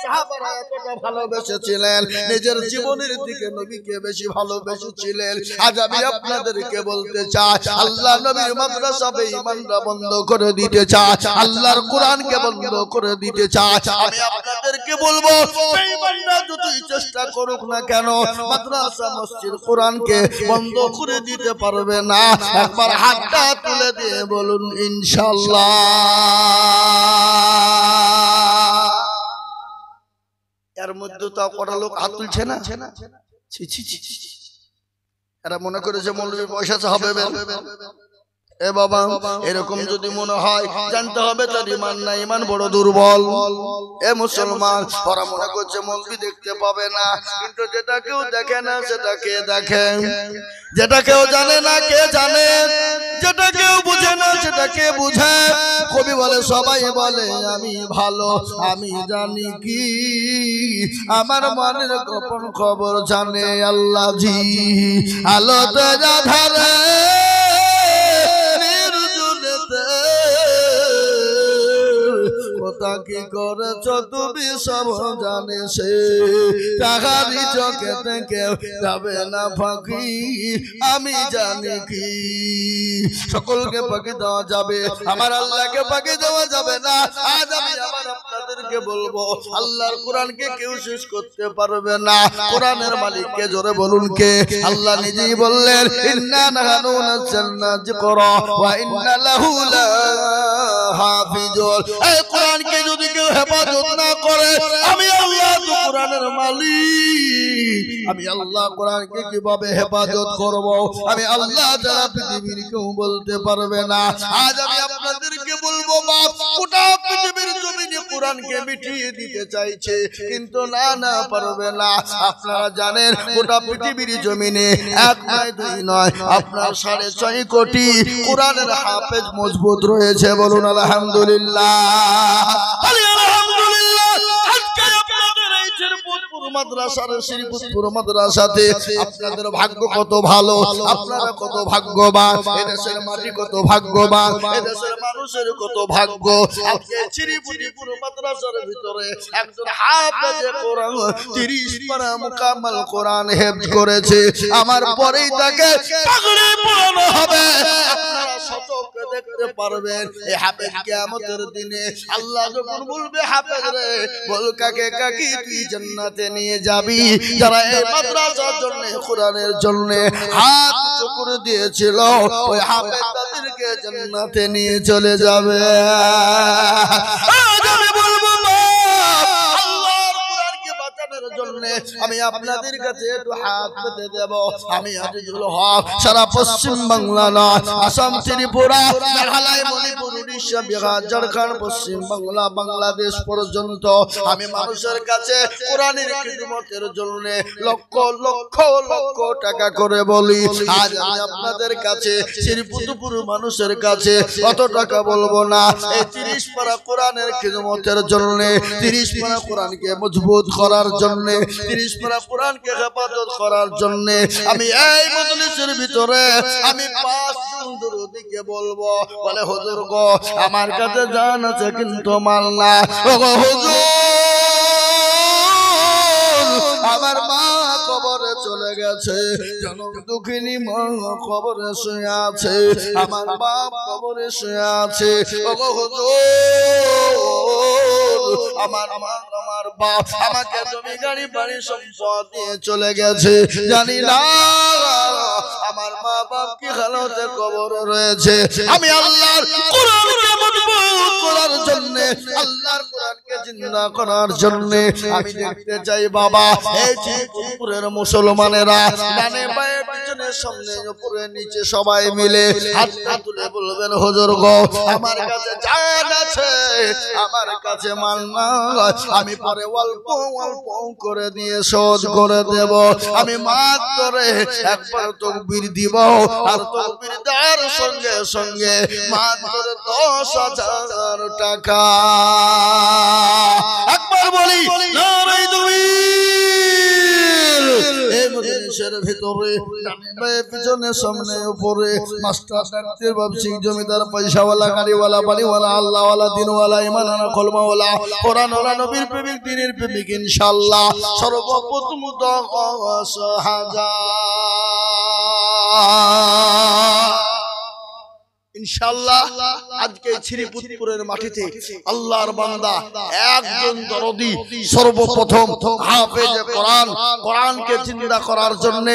সাহাবারা এতটা ভালোবেসেছিলেন, নিজের জীবনের দিকে নবীকে বেশি ভালোবেসেছিলেন। আজ আমি আপনাদেরকে বলতে চাই, আল্লাহ নবীর মাদ্রাসা বেঈমানরা বন্ধ করে দিতে চায়, আল্লাহর কোরআনকে বন্ধ করে দিতে চায়। আমি আপনাদেরকে বলবো, বেঈমানরা যতই চেষ্টা করুক না কেন, মাদ্রাসা মসজিদ কোরআনকে বন্ধ করে দিতে পারবে না। একবার হাতটা তুলে দিয়ে বলুন ইনশাআল্লাহ। এর মধ্যে তো কটা লোক হাত তুলছে না। এরা মনে করেছে মৌলবী পয়সা হবে। এ বাবা, এরকম যদি মনে হয় জানতে হবে তার ইমান না, ইমান বড় দুর্বল। এ মুসলমান, ওরা মনে করছে মৌলবী দেখতে পাবে না, কিন্তু যেটা কেউ দেখে না সেটা কে দেখে, যেটা কেউ জানে না কে জানে, যেটা কেউ বুঝে না সেটা কে বুঝে। কবি বলে সবাই বলে আমি ভালো, আমি জানি কি, আমার মনের গোপন খবর জানে আল্লাহ জি। আলোতে আধারে কথা কি করেছ তুমি সব জানে সে, টাকারি চোখেতে কেউ যাবে না ফাঁকি, আমি জানি কি। সকলকে ফাঁকি দেওয়া যাবে, আমার আল্লাহকে ফাঁকি দেওয়া যাবে না। আজ আমি আবার আপনাদেরকে বলবো, আল্লাহর কোরআনকে কেউ শেষ করতে পারবে না। কোরআনের মালিককে জোরে বলুন কে? আল্লাহ নিজেই বললেন, ইন্না নাহনু নাযালনা যিকরা ওয়া ইন্না লাহু লাহাফিজুন। এই কোরআনকে যদি কেউ হেফাজত না করে, আমি আল্লাহ তো কোরআনের মালিক, আমি আল্লাহ কোরআনকে কিভাবে হেফাজত করব? আমি আল্লাহ যারা পৃথিবীর কেউ বলতে পারবে না। আজ আমি আপনাদেরকে বলবো, বাপ গোটা পৃথিবীর জমিনে কোরআনকে মিটিয়ে দিতে চাইছে, কিন্তু না পারবে না। আপনারা জানেন গোটা পৃথিবীর জমিনে এক নয় দুই নয়, আপনার 6.5 কোটি কোরআনের হাফেজ মজবুত রয়েছে। বলুন আলহামদুলিল্লাহ। মাদ্রাসাতে আপনাদের ভাগ্য কত ভালো, আপনারা কত ভাগ্যবান, এদেশের মাটি কত ভাগ্যবান, এদেশের মানুষের কত ভাগ্য। আজকে শ্রীপুর মাদ্রাসার ভিতরে একজন হাফেজে কোরআন 30 পারা মুকাম্মাল কোরআন হেফজ করেছে। আমার পরেই তাকে পাগড়ি পরানো হবে। আপনারা সচক্ষে দেখতে পারবেন এই হাফেজ কিয়ামতের দিনে আল্লাহ যখন বলবে, হাফেজ রে বল কাকে কাকি তুই জান্নাতে নিয়ে যাবি। যারা এই মাদ্রাসার জন্য, কোরআনের জন্য হাত উঁচু করে দিয়েছিল, ওই হাফেজ তাদেরকে জান্নাতে নিয়ে চলে যাবে। আজ আমি বলবো, আল্লাহর কোরআনকে বাঁচানোর জন্য আমি আপনাদের কাছে একটু হাত পেতে দেব। আমি আজিজুল হক সারা পশ্চিম বাংলা নয়, আসাম, ত্রিপুরা, মেঘালয়, মণিপুর, উড়িষ্যা, বিহার, ঝাড়খণ্ড, পশ্চিম বাংলা, বাংলাদেশ পর্যন্ত আমি মানুষের কাছে কোরআনের খিদমতের জন্য লক্ষ লক্ষ লক্ষ টাকা করে বলি। আজ আমি আপনাদের কাছে শ্রীপুর মানুষের কাছে কত টাকা বলবো না, এই 30 পারা কোরআনের খিদমতের জন্য, 30 পারা কোরআনকে মজবুত করার জন্য, 30 পারা কোরআনকে হেফাজত করার জন্য আমি এই মজলিসের ভিতরে আমি 5 জন দরুদিকে বলবো। বলে হুজুর গো, আমার কাছে জান আছে কিন্তু মাল না। ওগো হুজুর, আমার মা কবরে চলে গেছে, জনম দুঃখিনী মা কবরে শুয়ে আছে, আমার বাপ কবরে শুয়ে আছে। ওগো হুজুর, আমার মা আমার বাপ আমাকে জমি গাড়ি বাড়ি সম্পদ দিয়ে চলে গেছে, জানি না আমার মা বাপ কি হালতে কবরে রয়েছে। আমি আল্লাহর কোরআনকে মজবুত করার জন্য, আল্লাহর কোরআনকে জিন্দা করার জন্য আমি দেখতে চাই বাবা, এই শ্রীপুরের মুসলমানেরা ডানে বায়ে পিছনে সামনে উপরে নিচে সবাই মিলে হাত তুলে বলবেন, হুজুর গো, আমার কাছে জান আছে, আমার কাছে মাল না, আমি পরে অল্প অল্প করে দিয়ে শোধ করে দেব। আমি মাত্র একবার তাকবীর দিব, আর তাকবীর দেওয়ার সঙ্গে সঙ্গে মাত্র 10,000 টাকা। একবার বলি নারে তাকবীর। এই মজলিসে দেশের ভিতরে ডানে বায়ে পিছনে সামনে উপরে মাস্টার ডাক্তার ব্যবসায়িক জমিদার পয়সাওয়ালা গাড়িওয়ালা বাড়িওয়ালা আল্লাহওয়ালা দিনওয়ালা ইমানওয়ালা কলমাওয়ালা কোরআনওয়ালা নবীর প্রেমিক দ্বীনের প্রেমিক ইনশাআল্লাহ সর্বপ্রথম 10,000 ইনশাআল্লাহ আজকে শ্রীপুরের মাটিতে আল্লাহর বান্দা একজন দরদি সর্বপ্রথম হাফেজে কোরআন কোরআনকে জিন্দা করার জন্য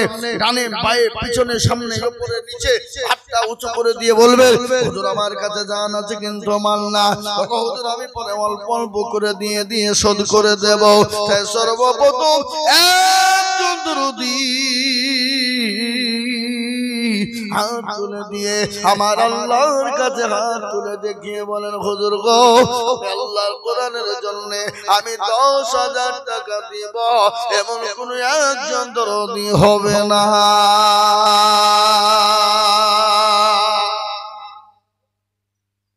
ডানে বায়ে পিছনে সামনে উপরে নিচে হাতটা উঁচু করে দিয়ে বলবে হুজুর আমার কাছে জান আছে কিন্তু মাল না হুজুর আমি পরে অল্প অল্প করে দিয়ে শোধ করে দেব তাই সর্বপ্রথম একজন দরদি হাত তুলে দিয়ে আমার আল্লাহর কাছে হাত তুলে দেখিয়ে বলেন হুজুর গো আল্লাহর কোরআনের জন্য আমি 10,000 টাকা দিব এমন কোন একজন দরদি হবে না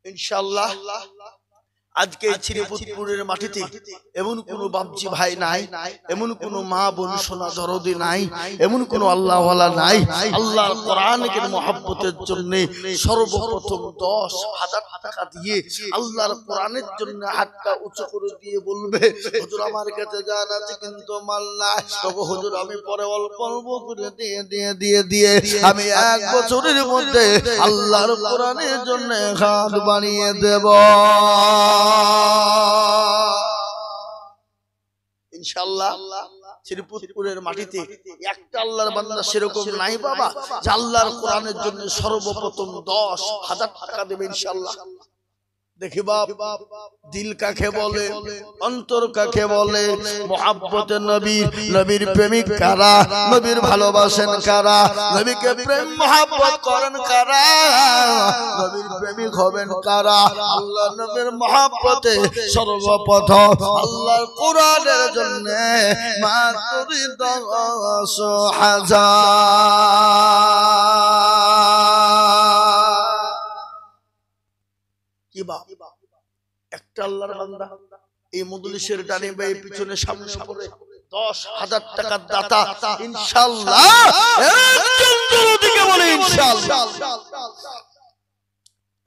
ইনশাআল্লাহ আজকে শ্রীপুরের মাটিতে এমন কোন বাপজি ভাই নাই এমন কোন মা বোন সোনা দরদি নাই এমন কোন আল্লাহওয়ালা নাই আল্লাহর কোরআনের মহব্বতের জন্য সর্বপ্রথম 10,000 টাকা দিয়ে আল্লাহর কোরআনের জন্য হাতটা উঁচু করে দিয়ে বলবে হুজুর আমার কাছে জান আছে কিন্তু মাল নাই তবে হুজুর আমি পরে অল্প অল্প করে দিয়ে আমি 1 বছরের মধ্যে আল্লাহর কোরআনের জন্য হাত বানিয়ে দেব ইনশাআল্লাহ শ্রীপুরের মাটিতে একটা আল্লাহর বান্দা সেরকম নাই বাবা যে আল্লাহর কোরআনের জন্য সর্বপ্রথম 10,000 টাকা দেবে ইনশাআল্লাহ দেখি বাপ দিল কাকে বলে অন্তর কাকে বলে মুহাব্বতে নবী নবীর প্রেমিক কারা নবীর ভালোবাসেন কারা নবীকে প্রেম মুহাব্বত করেন কারা নবীর প্রেমিক হবেন কারা আল্লাহ নবীর মুহাব্বতে সর্বপ্রথম আল্লাহর কোরআনের জন্য মাত্র 10,000 একটা আল্লাহর বান্দা এই মজলিসের ডানে বায়ে পিছনে সামনে উপরে 10,000 টাকার দাতা ইনশাআল্লাহ একজন দরদিকে বলে ইনশাআল্লাহ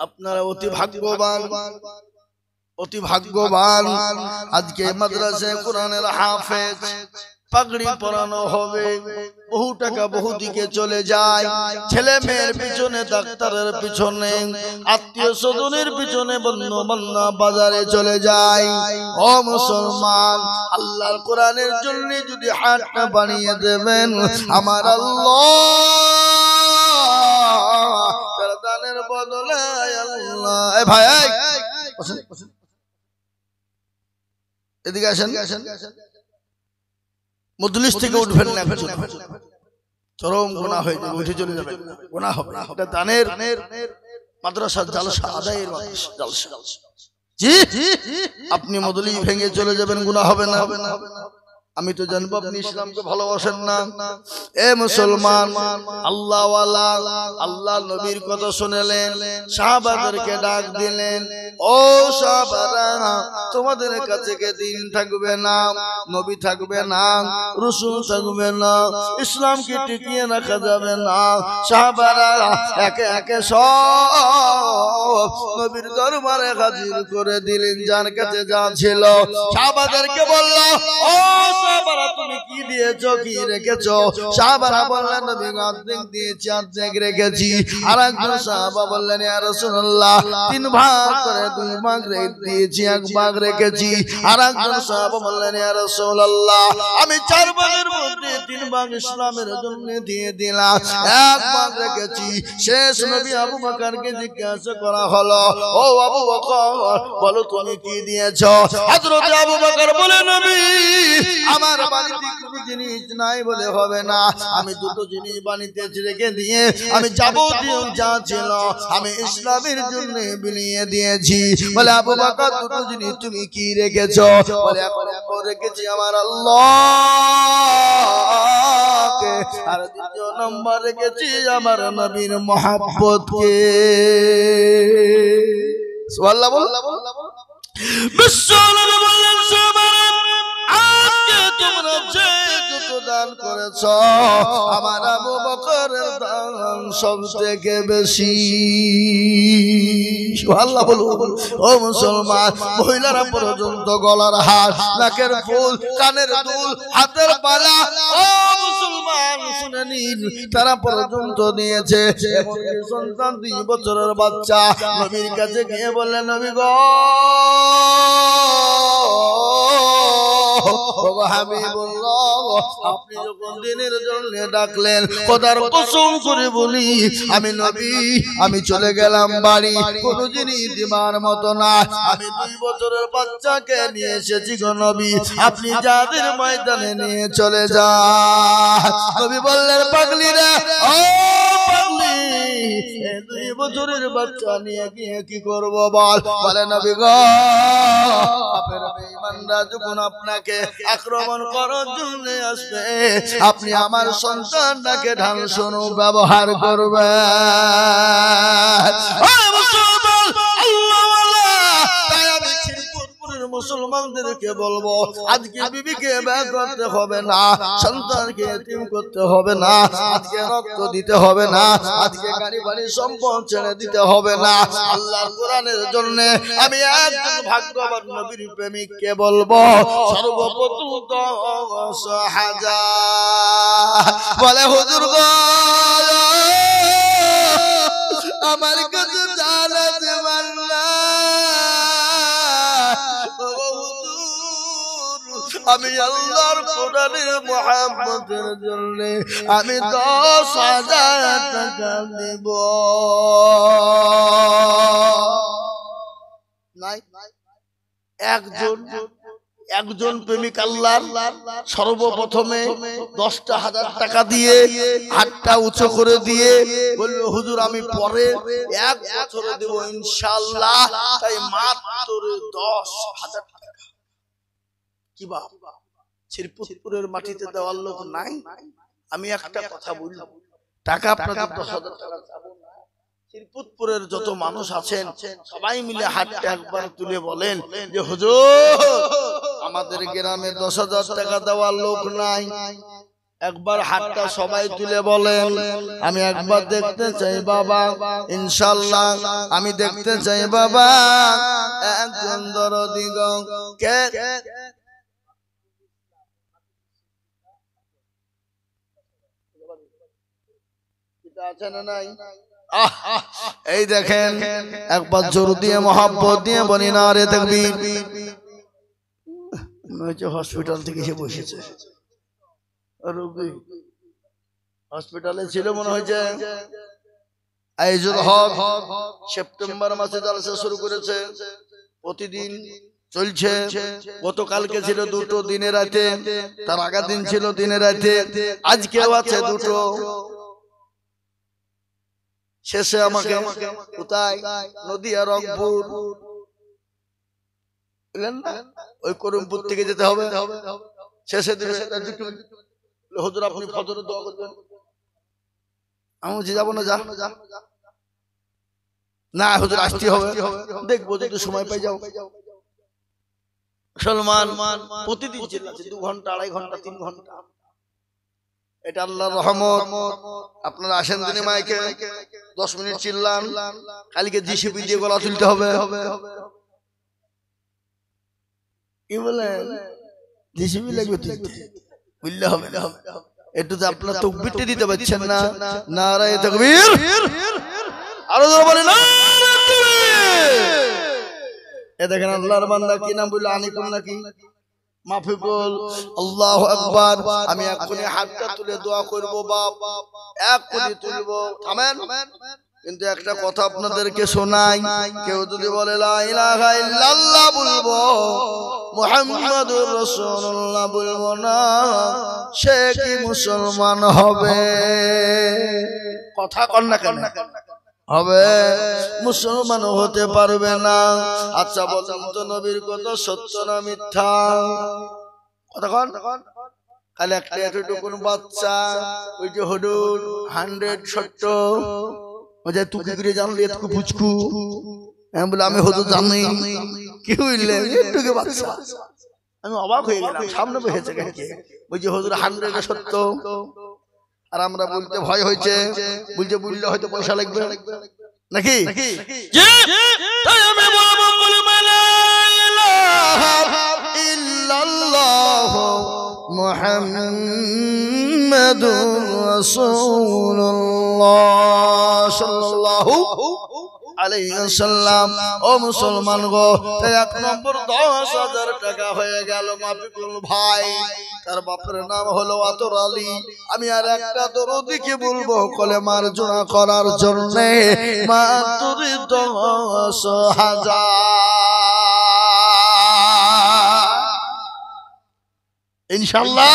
আপনারা অতি ভাগ্যবান আজকে মাদ্রাসায় কোরআনের হাফেজ পাগড়ি পরানো হবে বহু টাকা বহু দিকে চলে যায় ছেলে মেয়ের পিছনে ডাক্তারের পিছনে আত্মীয় স্বজনের পিছনে বন্ধু বান্ধব বাজারে চলে যায় ও মুসলমান আল্লাহর কোরআনের জন্য যদি হাতটা বানিয়ে দেবেন আমার আল্লাহ তার দানের বদলে আল্লাহ এ ভাই এদিকে আসেন মজলিস থেকে উঠবেন না চরম গুনাহ হয়ে যাবে উঠে চলে যাবে গুনাহ হবে না এটা দানের মাদ্রাসার জালসা আদায়ের জালসা জি আপনি মজলিস ভেঙে চলে যাবেন গুনাহ হবে না আমি তো জানবো আপনি ইসলামকে ভালোবাসেন না এ মুসলমান আল্লাহ ওয়ালা আল্লাহ নবীর কথা শুনলেন সাহাবাদেরকে ডাক দিলেন ও সাহাবারা তোমাদের কাছে কে দিন থাকবে না নবী থাকবে না রাসূল থাকবে না ইসলামকে টিকিয়ে রাখা যাবে না সাহাবারা একে একে সব নবীর দরবারে হাজির করে দিলেন যার কাছে যা ছিল সাহাবাদেরকে বলল ও সাহাবারা তুমি কি দিয়েছো কি রেখেছো সাহাবারা বললেন নবী অর্ধেক দিয়েছি অর্ধেক রেখেছি আর একজন সাহাবা বললেন ইয়া রাসূলুল্লাহ 3 ভাগ করে 2 ভাগ দিয়েছি 1 ভাগ রেখেছি আর একজন সাহাবা বললেন ইয়া রাসূলুল্লাহ আমি 4 ভাগের মধ্যে 3 ভাগ ইসলামের জন্য দিয়ে দিলাম 1 ভাগ রেখেছি শেষ নবী আবু বকরকে জিজ্ঞাসা করা হলো ও আবু বকর বলো তুমি কি দিয়েছো হযরত আবু বকর বলে নবী আমার বাড়িতে কোনো জিনিস নাই বলে হবে না আমি দুটো জিনিস বাড়িতে রেখে দিয়ে আমি যাবতীয় যা ছিল আমি ইসলামের জন্য বিলিয়ে দিয়েছি বলে আবু বকর দুটো জিনিস তুমি কি রেখেছো বলে এখন রেখেছি আমার আল্লাহকে আর দ্বিতীয় নম্বর রেখেছি আমার নবীর মহব্বতকে সুবহানাল্লাহ বিশ্বনবী বললেন সুবহানাল্লাহ আজকে তোমরা যে যত দান করেছ আমার আবু বকরের দান সবথেকে বেশি সুবহানাল্লাহ বলুন ও মুসলমান মহিলারা পর্যন্ত গলার হার নাকের ফুল কানের দুল হাতের বালা ও মুসলমান শুনে নিন তারা পর্যন্ত নিয়েছে এমনকি সন্তান 2 বছরের বাচ্চা নবীর কাছে গিয়ে বললেন নবী গো হাবিবুল্লাহ আপনি যখন দিনের জন্য ডাকলেন খোদার কসম করে বলি আমি নবী আমি চলে গেলাম বাড়ি কোনো জিনিস দিবার মতো না আমি 2 বছরের বাচ্চাকে নিয়ে এসেছি গো নবী আপনি যাদের ময়দানে নিয়ে চলে যান নবী বললেন পাগলি রে ও পাগলি 2 বছরের বাচ্চা নিয়ে গিয়ে কি করব বল বলে নবী গো আপনার বেঈমানরা যখন আপনাকে আক্রমণ করার জন্য আসবে আপনি আমার সন্তানটাকে ঢাল শুনো ব্যবহার করবেন মুসলমানদেরকে বলবো আজকে বিবিকে ব্যয় করতে হবে না সন্তানকে এতিম করতে হবে না আজকে রক্ত দিতে হবে না আজকে গাড়ি বাড়ি সম্পদ ছেড়ে দিতে হবে না আল্লাহর কোরআনের জন্য আমি একজন ভাগ্যবান নবীর প্রেমিককে বলবো সর্বপ্রথম 10,000 বলে হুজুর গো আমার কাছে জানাত মাল্লা আমি আল্লাহর কোরআনের মুহাব্বতের জন্য আমি 10,000 টাকা দেব নাই একজন প্রেমিক আল্লাহর সর্বপ্রথমে 10,000 টাকা দিয়ে হাতটা উঁচু করে দিয়ে বলল হুজুর আমি পরে 1 বছরে দেব ইনশাআল্লাহ তাই মাত্র 10,000 টাকা কি বাপ শ্রীপুরের মাটিতে দেওয়ার লোক নাই আমি একটা কথা বলি টাকা আপনাদের 10,000 টাকা চাবো না শ্রীপুরের যত মানুষ আছেন সবাই মিলে হাতটা একবার তুলে বলেন যে হুজুর আমাদের গ্রামে 10,000 টাকা দেওয়ার লোক নাই একবার হাতটা সবাই তুলে বলেন আমি একবার দেখতে চাই বাবা ইনশাআল্লাহ আমি দেখতে চাই বাবা একজন দরদি গো কে আছে না নাই এই দেখেন একবার জোর দিয়ে মোহাব্বত দিয়ে বলি না রে তাকবীর হসপিটাল থেকে এসে বসেছে রোগী হসপিটালে ছিল মনে হয়েছে আইজুল হক সেপ্টেম্বর মাসে জালসা শুরু করেছে প্রতিদিন চলছে গতকালকে ছিল 2টো দিনে রাতে তার আগের দিন ছিল দিনে রাতে আজকেও আছে 2টো শেষে আমাকে কোথায় নদিয়া রংপুর ওই করিমপুর থেকে যেতে হবে শেষে দিবে হুজুর আপনি ফজরের দোয়া করবেন আমি বলছি যাবো না যা না হুজুর আসতে হবে দেখবো যদি সময় পাই যাও মুসলমান প্রতিদিন চিল্লাচ্ছে 2 ঘন্টা 2.5 ঘন্টা 3 ঘন্টা এটা আল্লাহর রহমত আপনারা আসেন দিনে মাইকে 10 মিনিট চিল্লান কালকে জিসিবি দিয়ে গলা তুলতে হবে কি বলেন জিসিবি লাগবে বুঝলে হবে একটু তো আপনারা তাকবীরটা দিতে পারছেন না নারায়ে তাকবীর আরো জোরে বলেন নারায়ে তাকবীর এ দেখেন আল্লাহর বান্দা কি নাম বলল আনিকুল নাকি মাফিকুল আল্লাহু আকবার আমি এখনি হাতটা তুলে দোয়া করব বাপ এখনি তুলবো থামেন কিন্তু একটা কথা আপনাদেরকে শোনাই কেউ যদি বলে লা ইলাহা ইল্লাল্লাহ বলবো মুহাম্মাদুর রাসূলুল্লাহ বলবো না সে কি মুসলমান হবে কথা কন না কেন হবে মুসলমান হতে পারবে না আচ্ছা বলেন তো নবীর কথা সত্য না মিথ্যা কথা কন খালি একটা এতটুকুন বাচ্চা ওই যে হুডুর 100 সত্য ওই তুই কি করে জানলি এত পুচকু আমি বলে আমি হুজুর জানি কি হইলে একটুকে বাচ্চা আমি অবাক হয়ে গেলাম, সামনে বসেছে বলছি হুজুর 100 সত্য, আর আমরা বলতে ভয় হয়েছে, বলছে বললে হয়তো পয়সা লাগবে নাকি। তাই আমি বলবো লা ইলাহা ইল্লাল্লাহ মুহাম্মাদুর রাসূলুল্লাহ সাল্লাল্লাহু আলাইহি ওয়াসাল্লাম। ও মুসলমান গো, এক নম্বর 10,000 টাকা হয়ে গেল মাফিকুল ভাই, তার বাপের নাম হলো আতর আলী। আমি আর একটা দরদিকে বলবো কলেমার জোড়া করার জন্য মাত্র 10,000। ইনশাআল্লাহ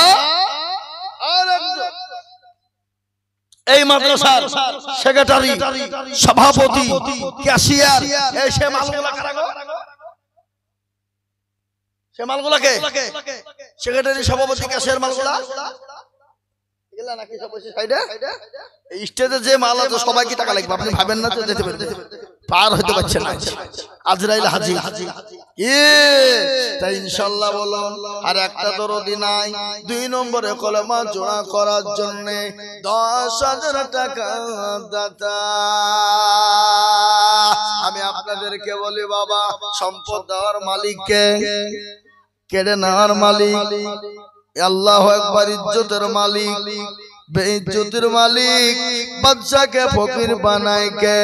এই মাদ্রাসার সেক্রেটারি, সভাপতি, ক্যাশিয়ার, এই সে মালগুলা কারা গো? সে মালগুলাকে সেক্রেটারি, সভাপতি, ক্যাশিয়ার মালগুলা এগুলা নাকি সব বসে সাইডে এই স্টেজে যে মাল আছে সবাই কি টাকা লাগবে? আপনি ভাবেন না তো যেতে পারবেন, পার হতে পারছেন না। আজরাইল হাজির তাই ইনশাআল্লাহ বলুন। আর একটা দরদি নাই, 2 নম্বরে কলেমা জোড়া করার জন্য 10,000 টাকা দাতা। আমি আপনাদেরকে বলি বাবা, সম্পদ দেওয়ার মালিককে, কেড়ে নেওয়ার মালিক আল্লাহু আকবার। ইজ্জতের মালিক, বেইজ্জতের মালিক। বাদশাকে ফকির বানায় কে?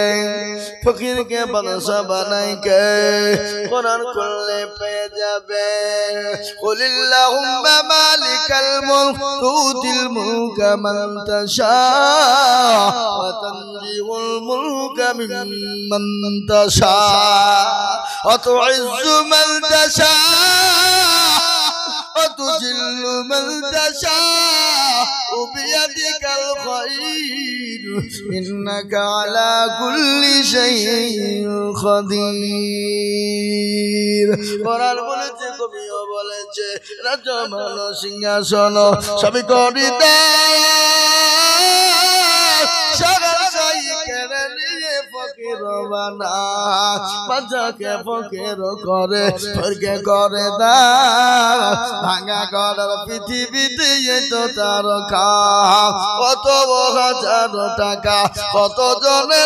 ফকিরকে বাদশা বানায় কে? কোরআন করলে পেয়ে যাবে। কুলিল্লাহুম্মা মালিকাল মুলক তুতিল মুলকা মান তাশা ওয়া তানজিউল মুলকা মিম্মান তাশা ওয়া তুইজ্জু মান তাশা وتذل من تشاء بيدك الخير إنك على كل شيء قدير। কোরআন বলেছে, কবিও বলেছে, রাজমহল সিংহাসন সবই করিতে সাগর সাই কেড়ে নিয়ে ফকির বানা। বাচ্চাকে ফকির করে, ফকিরকে করে দা ভাঙা করার পৃথিবীতে তো তার খা। কত 1000 টাকা কত জনে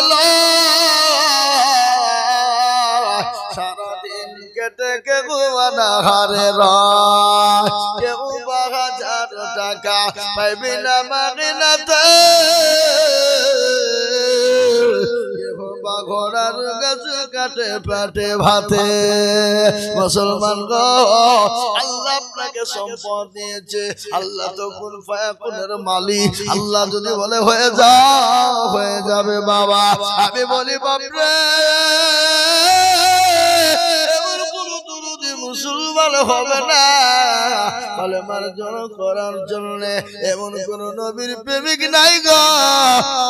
সারাদিন কেটে কেউ আনাহারে রাত, কেউ 1000 টাকা পাইবি না মাগনাতে, ঘোড়ার গাছ কাটে পেটে ভাতে। মুসলমান গো, আল্লাহ আপনাকে সম্পদ দিয়েছে, আল্লাহ তো কুন ফায়াকুনের মালিক। আল্লাহ যদি বলে হয়ে যাও, হয়ে যাবে বাবা। আমি বলি বাপরে, মুসলমান হবে না কলেমার জন্য করার জন্য। এমন কোন নবীর প্রেমিক নাই গো,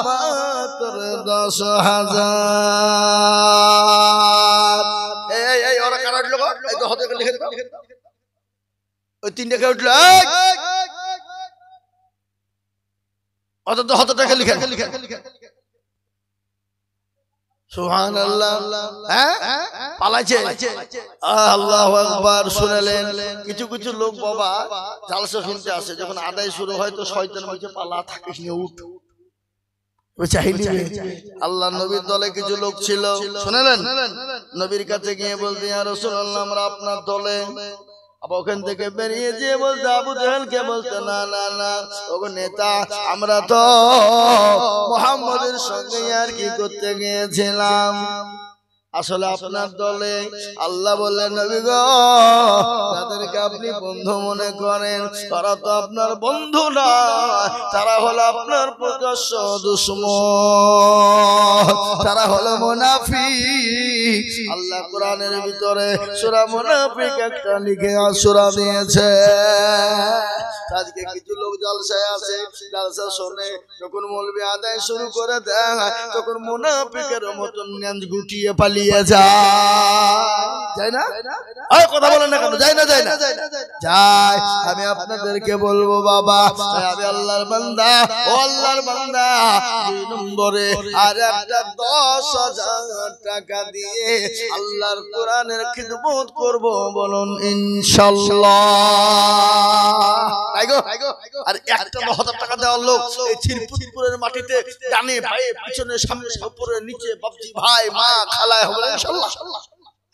মাত্র 10,000। এই ওরা কারা উঠলো গো? এই তো হাতে লিখে দাও, ওই 3 টাকা উঠলো, অত হাতে টাকা লিখে। সুবহানাল্লাহ, পালাইছে। আল্লাহু আকবার। শুনলেন, কিছু কিছু লোক বাবা জালসা শুনতে আসে, যখন আদায় শুরু হয় তো শয়তান বলছে পালা, থাকিস নি, উঠ। আল্লাহ নবীর দলে কিছু লোক ছিল, শুনলেন, নবীর কাছে গিয়ে বলতে, ইয়া রাসূলুল্লাহ আমরা আপনার দলে। আবার ওখান থেকে বেরিয়ে যেয়ে বলতে আবু জাহেলকে বলতে, না না না ওগো নেতা, আমরা তো মুহাম্মদের সঙ্গে আর কি করতে গিয়েছিলাম, আসলে আপনার দলে। আল্লাহ বললেন, নবী গো, তাদেরকে আপনি বন্ধু মনে করেন, তারা তো আপনার বন্ধু না, তারা হলো আপনার প্রকাশ্য দুশমন, তারা হলো মুনাফিক। আল্লাহ কোরআনের ভিতরে সূরা মুনাফিক একটা লিখে সূরা দিয়েছে। আজকে কিছু লোক জলসায় আছে, জলসা শুনে যখন মৌলবি আদায় শুরু করে দেয়, তখন মুনাফিকের মতন ন্যাজ গুটিয়ে পালিয়ে যায় না? কথা বলেন না কেন? যায় না, যায় না? যায়। আমি আপনাদেরকে বলবো বাবা, আমি আল্লাহর বান্দা, ও আল্লাহর বান্দা, 2 নম্বরে আর একটা 10,000 টাকা দিয়ে আল্লাহর কোরআনের খিদমত করব, বলুন ইনশাআল্লাহ। আর একটা 10,000 টাকা দেওয়ার লোক এই ছিরপুরের মাটিতে ডানে ভাই পিছনে সামনে উপরে নিচে বাপজি ভাই মা খালায় হবে ইনশাআল্লাহ।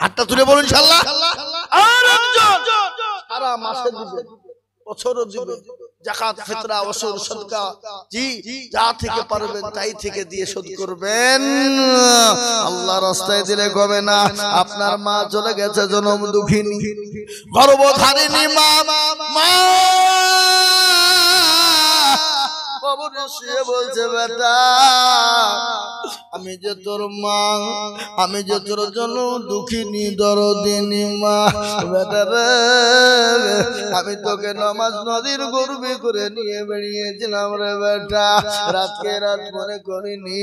হাতটা তুলে বলুন ইনশাআল্লাহ। আর একজন সারা মাসে দিবে, বছরও দিবে, যাকাত ফিতরা ওসুর সদকা জি যা থেকে পারবেন তাই থেকে দিয়ে শোধ করবেন। আল্লাহর রাস্তায় দিলে হবে না। আপনার মা চলে গেছে জনম দুঃখিনী, গর্ভধারিণী মা, কবরে শুয়ে বলছে বেটা আমি যে তোর মা, আমি যে তোর জনম দুঃখিনী দরদিনী মা, বেটা রে আমি তোকে নামাজ নদীর গর্বে করে নিয়ে বেরিয়েছিলাম রে বেটা, রাতকে রাত মনে করিনি,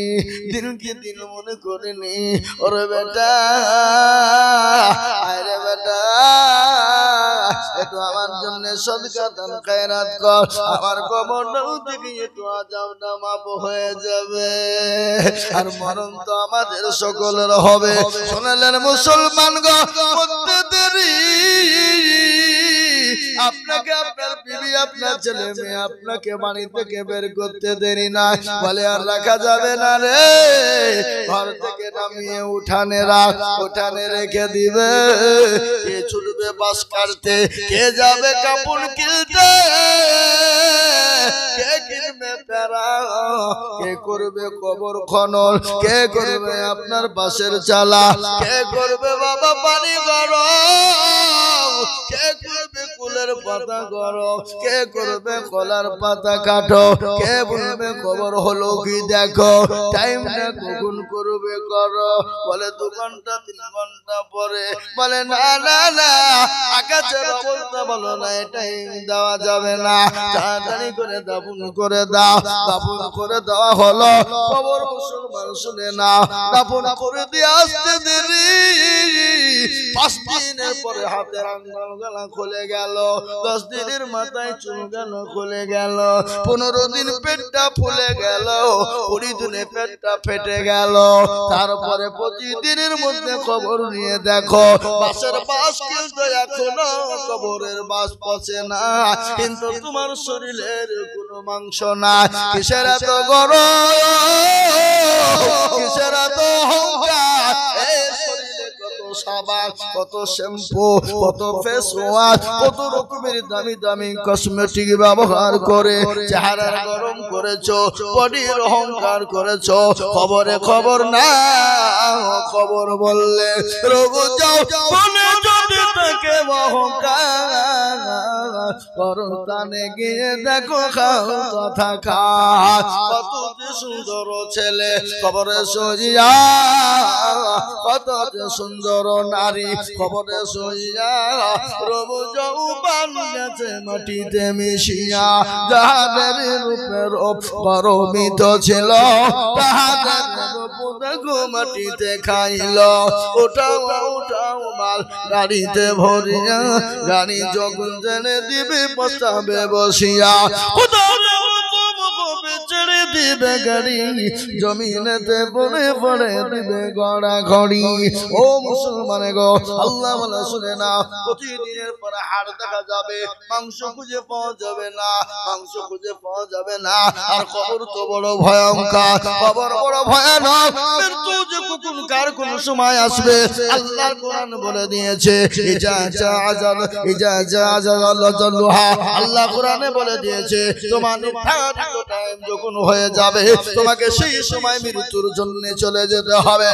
দিনকে দিন মনে করিনি, ওরে বেটা আরে বেটা একটু আমার জন্য সদকা দান খায়রাত কর, আমার কবরটাও থেকে একটু আযাবটা মাফ হয়ে যাবে। আর মরণ তো আমাদের সকলের হবে। শুনলেন মুসলমান গো, করতে দেরি আপনাকে আপনার বিবি আপনার ছেলে মেয়ে আপনাকে বাড়ি থেকে বের করতে দেরি না, বলে আর রাখা যাবে না রে, ঘর থেকে নামিয়ে উঠানে রাখ, উঠানে রেখে দিবে। কে ছুটবে বাস কাটতে, কে যাবে কাপড় কিনতে, কে কিনবে প্যারা, কে করবে কবর খনন, কে করবে আপনার বাসের চালা, কে করবে বাবা পানি গরম, কে করবে কুলের পাতা গরম, কে করবে কলার পাতা কাটো, কে বলবে খবর হলো কি দেখো, টাইমটা কখন করবে করো, বলে 2 ঘন্টা 3 ঘন্টা পরে, বলে না না না আকাশের অবস্থা ভালো না, টাইম দেওয়া যাবে না, তাড়াতাড়ি করে দাফন করে দাও। দাফন করে দেওয়া হলো, খবর মুসলমান শুনে না, দাফন করে দিয়ে আসতে দেরি, 5 দিনের পরে হাতের আঙ্গুল গলা খুলে গেল, 10 দিনের মাথায় চুল গেল খুলে গেল, 15 দিন পেটটা ফুলে গেল, 20 দিনে পেটটা ফেটে গেল। তারপরে প্রতিদিনের মধ্যে খবর নিয়ে দেখো বাসের বাস কিন্তু এখনো কবরের বাস পচে না, কিন্তু তোমার শরীরের কোনো মাংস না। কিসের এত গরম, কিসের এত অহংকার, এই শরীরে কত সাবান, কত শ্যাম্পু, কত ফেস ওয়াশ, কত রকমের দামি দামি কসমেটিক ব্যবহার করে চেহারা গরম করেছো, বডির অহংকার করেছো, খবরে খবর না, খবর বললে রোগ যাও বলে যদি থাকে অহংকার, করতানে গিয়ে দেখো খাও কথা খা, কত যে সুন্দর ছেলে খবরে সইয়া, কত যে সুন্দর নারী খবরে সইয়া, রব যৌবন গেছে মাটিতে মিশিয়া, যাহাদের রূপের পরমিত ছিল তাহাদের রূপ দেখো মাটিতে খাইল। ওটাও ওটাও মাল গাড়িতে ভরিয়া, গাড়ি যখন জেনে দিবে পস্তাবে বসিয়া, ছেড়ে দিবে গাড়ি জমিনেতে পড়ে পড়ে দিবে গড়া ঘড়ি। ও মুসলমানে গো, আল্লাহ বলে শুনে না, প্রতিদিনের পরে হাড় দেখা যাবে, মাংস খুঁজে পাওয়া যাবে না, মাংস খুঁজে পাওয়া যাবে না। আর কবর তো বড় ভয়ঙ্কর, কবর বড় ভয়ানক, মৃত্যু যে কখন কার কোন সময় আসবে আল্লাহর কোরআন বলে দিয়েছে। আল্লাহ কোরআনে বলে দিয়েছে তোমার নির্ধারিত টাইম যখন হয়ে যাবে তোমাকে সেই সময় মৃত্যুর জন্য চলে যেতে হবে।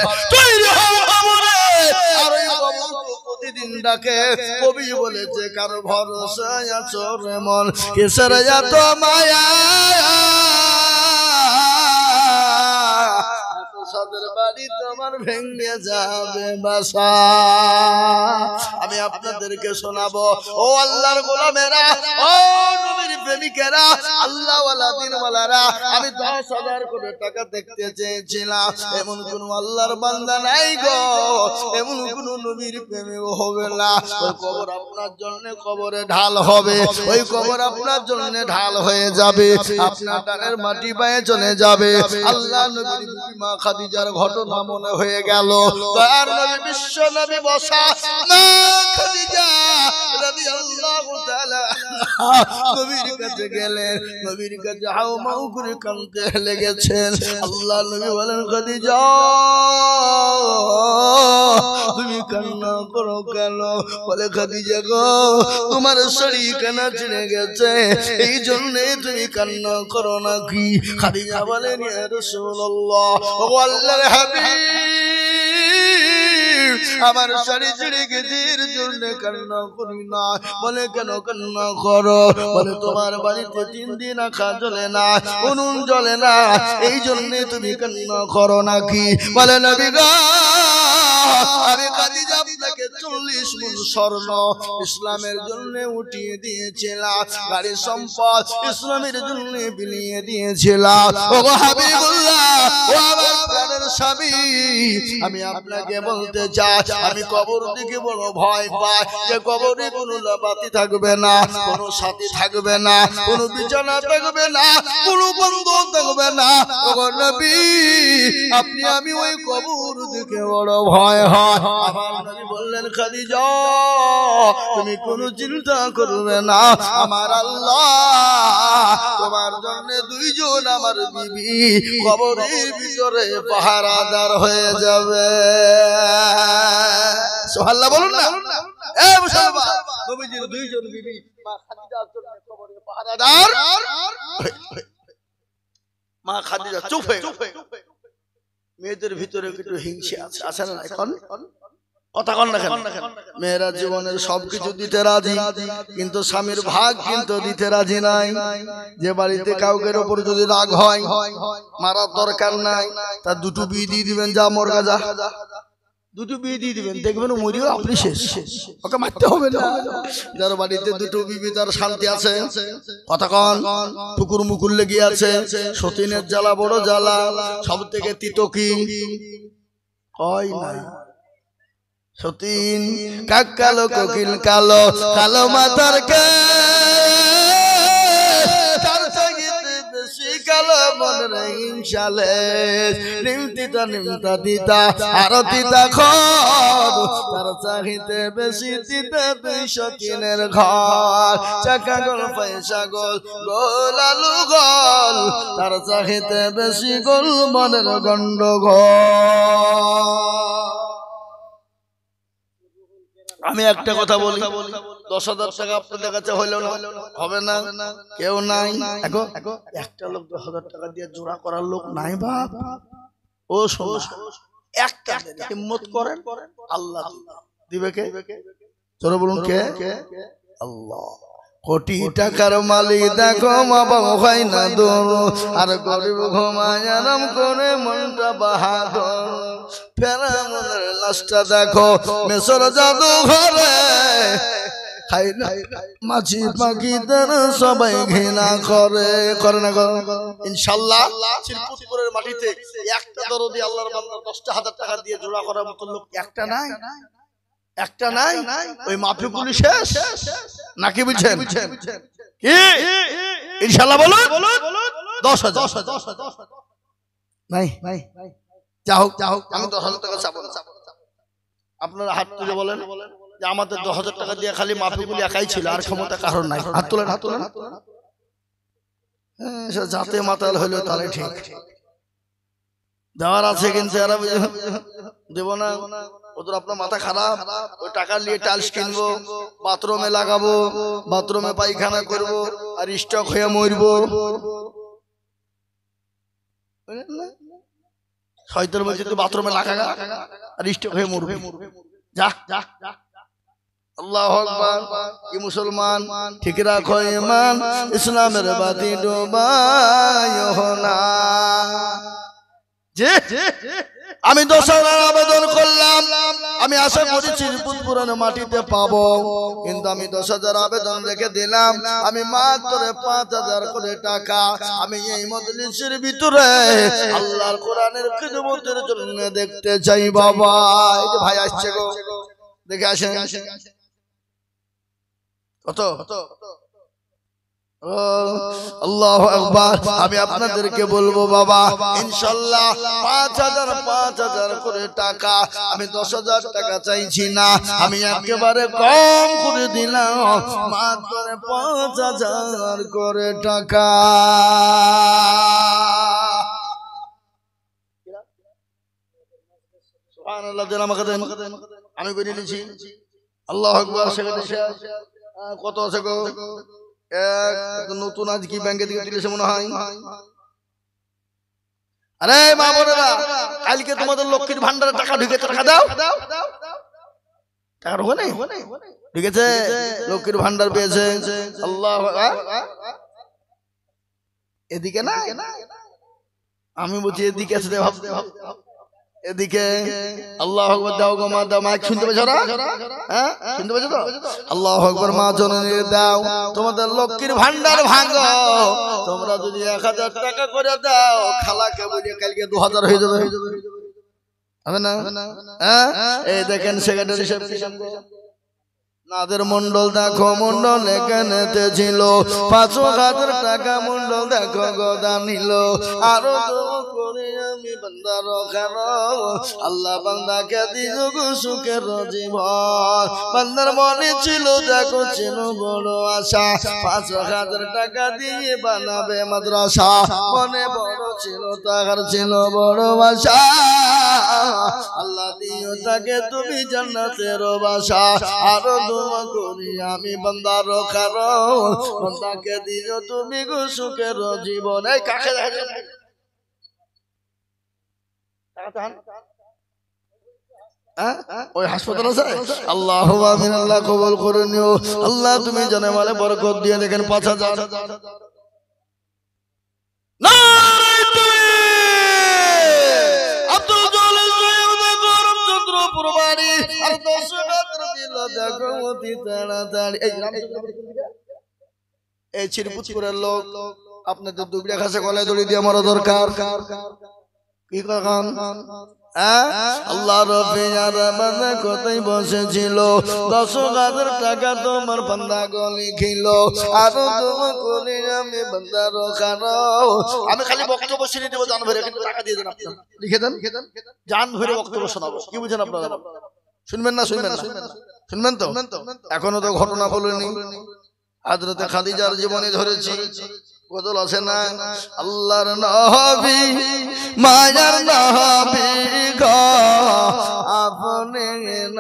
আর ওই কবর প্রতিদিন ডাকে। কবি বলেছে কারো ভরসায় আছো রে মন, কিসের এত মায়া, সাদের বাড়ি তোমার ভেঙে যাবে বাসা। আমি আপনাদেরকে শোনাবো ও আল্লাহর গোলামেরা, ও নবীর প্রেমিকেরা আল্লাহওয়ালা দিনওয়ালারা আমি 10,000 কোটি টাকা দেখতে চেয়েছিলাম এমন কোন আল্লাহর বান্দা নাই গো এমন কোন নবীর প্রেমে হবে না ওই কবর আপনার জন্য কবরে ঢাল হবে ওই কবর আপনার জন্য ঢাল হয়ে যাবে আপনার ডানের মাটি পায়ে চলে যাবে আল্লাহ নবীর বিবি মা খাদিজার ঘটনা মনে হয়ে গেল তার নবী বিশ্ব নবী বসা মা খাদিজা রাদিয়াল্লাহু তাআলা নবীর কাছে গেলেন নবীর কাছে হাউমাউ করে কাঁদতে লেগেছেন আল্লাহ নবী বলেন খাদিজা তুমি কান্না করো কেন বলে খাদিজা গো তোমার শরীর কানা ছিঁড়ে গেছে এই জন্য তুমি কান্না করো নাকি খাদিজা বলেন ইয়া রাসূলুল্লাহ ও আল্লাহর হাবিব আমার শরীর ছিঁড়ে গেছে এর জন্য কান্না করি না বলে কেন কান্না করো বলে তোমার বাড়িতে 3 দিন আখা জ্বলে না উনুন জ্বলে না এই জন্য তুমি কান্না করো নাকি বলে নবী গো আমি খাদিজা আপনাকে 40 মণ স্বর্ণ ইসলামের জন্য উঠিয়ে দিয়েছিলাম গাড়ি সম্পদ ইসলামের জন্য বিলিয়ে দিয়েছিলাম ও হাবিবুল্লাহ ও আমার প্রাণের স্বামী আমি আপনাকে বলতে চাই আমি কবর দিকে বড় ভয় পাই যে কবরে কোনো বাতি থাকবে না কোনো সাথী থাকবে না কোনো বিছানা থাকবে না কোনো বন্ধু থাকবে না ও নবী আপনি আমি ওই কবর দিকে বড় ভয় হয় আমার নবী বললেন খাদিজা তুমি কোনো চিন্তা করবে না আমার আল্লাহ তোমার জন্য 2 জন আমার বিবি কবরের ভিতরে পাহারাদার হয়ে যাবে সুবহানাল্লাহ বলুন না এ মুসলমান নবীজির 2 জন বিবি মা খাদিজার জন্য কবরে পাহারাদার মা খাদিজা চুপ হয়ে মেয়েদের ভিতরে একটু হিংসা আছে না এখন কথা কন না কেন মেয়েরা জীবনের সবকিছু দিতে রাজি কিন্তু স্বামীর ভাগ কিন্তু দিতে রাজি নাই যে বাড়িতে কাউকের উপর যদি রাগ হয় মারার দরকার নাই তার 2টো বিয়ে দিয়ে দিবেন যা মরগা যা 2টো বিয়ে দিয়ে দিবেন দেখবেন মরিও আপনি শেষ ওকে মারতে হবে না যার বাড়িতে 2টো বিবি তার শান্তি আছে কথা কন পুকুর মুকুর লেগে আছে সতীনের জ্বালা বড় জ্বালা সব থেকে তিতো কি হয় না সতীন কাক কালো কোকিল কালো কালো মাথার কে তার সঙ্গীতে বেশি কালো মনের হিংসালে নিমতা দিতা আর তিতা খর তার চাহিতে বেশি তিতা 203 ঘর চাকা গোল পয়সা গোল গোল আলু গোল তার চাহিতে বেশি গোল মনের গন্ডগোল আমি একটা কথা বলি 10,000 টাকা আপনাদের কাছে হইলো না হবে না কেউ নাই একটা লোক 10,000 টাকা দিয়ে জোড়া করার লোক নাই বাপ ও একটা হিম্মত করেন আল্লাহ দিবে কে চলো বলুন কে আল্লাহ কোটি টাকার মালিক দেখো মা বাবা হয় না দূর আর গরিব ঘুমায় আরাম করে মনটা বাহাদুর ফেরা মনের লাশটা দেখো মেসর জাদু ঘরে খাই না মাছি পাখিদের সবাই ঘৃণা করে না ইনশাআল্লাহ শিরপুরের মাটিতে একটা দরদি আল্লাহর বান্দা 10,000 টাকা দিয়ে জোড়া করার মতো লোক একটা নাই ওই মাফিকুল শেষ নাকি বুঝছেন কি ইনশাআল্লাহ বলুন 10,000 নাই যা হোক আমি 10,000 টাকা চাবো আপনারা হাত তুলে বলেন যে আমাদের 10,000 টাকা দিয়ে খালি মাফিকুল একাই ছিল আর ক্ষমতা কারণ নাই হাত তোলেন হ্যাঁ যাতে মাতাল হইলো তাহলে ঠিক দেওয়ার আছে কিন্তু এরা দেব না ওদের আপনার মাথা খারাপ ওই টাকা নিয়ে টাইলস কিনবো বাথরুমে লাগাবো বাথরুমে পায়খানা করবো আর স্টক হয়ে মরবো শয়তান বলছে তুই বাথরুমে লাগা আর স্টক হয়ে মরবে যা আল্লাহু আকবার কি মুসলমান ঠিক রাখো ঈমান ইসলামের বাতি ডোবায়ো না যে আমি 10,000 আবেদন করলাম, আমি আশা করি চিরপুর পুরানো মাটিতে পাবো, কিন্তু আমি 10,000 আবেদন রেখে দিলাম, আমি মাত্র 5,000 করে টাকা আমি এই মজলিসের ভিতরে আল্লাহর কোরআনের খিদমতের জন্য দেখতে চাই বাবা। এই যে ভাই আসছে গো, দেখে আসেন কত। আল্লাহু আকবার। আমি আপনাদেরকে বলবো বাবা, ইনশাআল্লাহ 5,000 করে টাকা, আমি 10,000 টাকা চাইছি না, আমি একেবারে কম করে দিলাম, মাত্র 5,000 করে টাকা। সুবহানাল্লাহ, দেন আমাকে দেন, আমি বেরিয়ে নিয়েছি। আল্লাহু আকবার। কত আছে গো? নতুন আজ কি ব্যাংকে থেকে তুলেছে মনে হয়। আরে মা বোনেরা, কালকে তোমাদের লক্ষ্মীর ভান্ডারে টাকা ঢুকেছে, টাকা দাও। টাকা ঢোকে নাই, ঢুকেছে, লক্ষ্মীর ভান্ডার পেয়েছে। আল্লাহ, এদিকে না, আমি বলছি এদিকে আছে, ভাবতে এদিকে। আল্লাহু আকবার। দাও গো মা, দাও। মাইক শুনতে পেয়েছো না? হ্যাঁ, শুনতে পেয়েছো তো? আল্লাহু আকবার। মা জননী দাও, তোমাদের লক্ষ্মীর ভান্ডার ভাঙো। তোমরা যদি 1,000 টাকা করে দাও, খালাকে বলিয়ে কালকে 2,000 হয়ে যাবে, হবে না? হ্যাঁ, এই দেখেন সেক্রেটারি সাহেব নাদের মন্ডল, দেখো মন্ডল এখানেতে ছিল 5,000 টাকা, মন্ডল দেখো গদা নিল। আরো করে আমি বান্দার খানো, আল্লাহ বান্দাকে দিল সুখের জীবন। বান্দার মনে ছিল দেখো ছিল বড় আশা, 5,000 টাকা দিয়ে বানাবে মাদ্রাসা। মনে বড় ছিল, তাহার ছিল বড় আশা, আল্লাহ দিও তাকে তুমি জান্নাতের বাসা। আরো করি আমি বান্দার খানো, বান্দাকে দিও তুমি সুখের জীবন। এই কাকে ওই হাসপাতাল আছে। আল্লাহ আমিন। আল্লাহ কবুল করে নিও। আল্লাহ তুমি জানে মালে বরকত দিয়ে দেখেন 5,000। এই চিরপুরের লোক আপনাদের দুবড়া ঘাসে গলায় দড়ি দিয়ে মারা দরকার। কি কখন আল্লাহ রব্বির বান্দা কোথায় বসেছিল, 10,000 টাকা তোমার বান্দা গলি খিল। আর তোমার কোলে আমি বান্দার খানো, আমি খালি বক্তব্য শুনে দেবো, জান ভরে কিন্তু টাকা দিয়ে দেন, আপনার লিখে দেন, জান ভরে বক্তব্য শোনাবো। কি বুঝেন আপনারা? শুনবেন না? শুনবেন না? শুনবেন তো? এখনো তো ঘটনা বলিনি। হযরতে খাদিজার জীবনে ধরেছি, বদল আছে না? আল্লাহর নবী মায়ার নবী গো, আপনি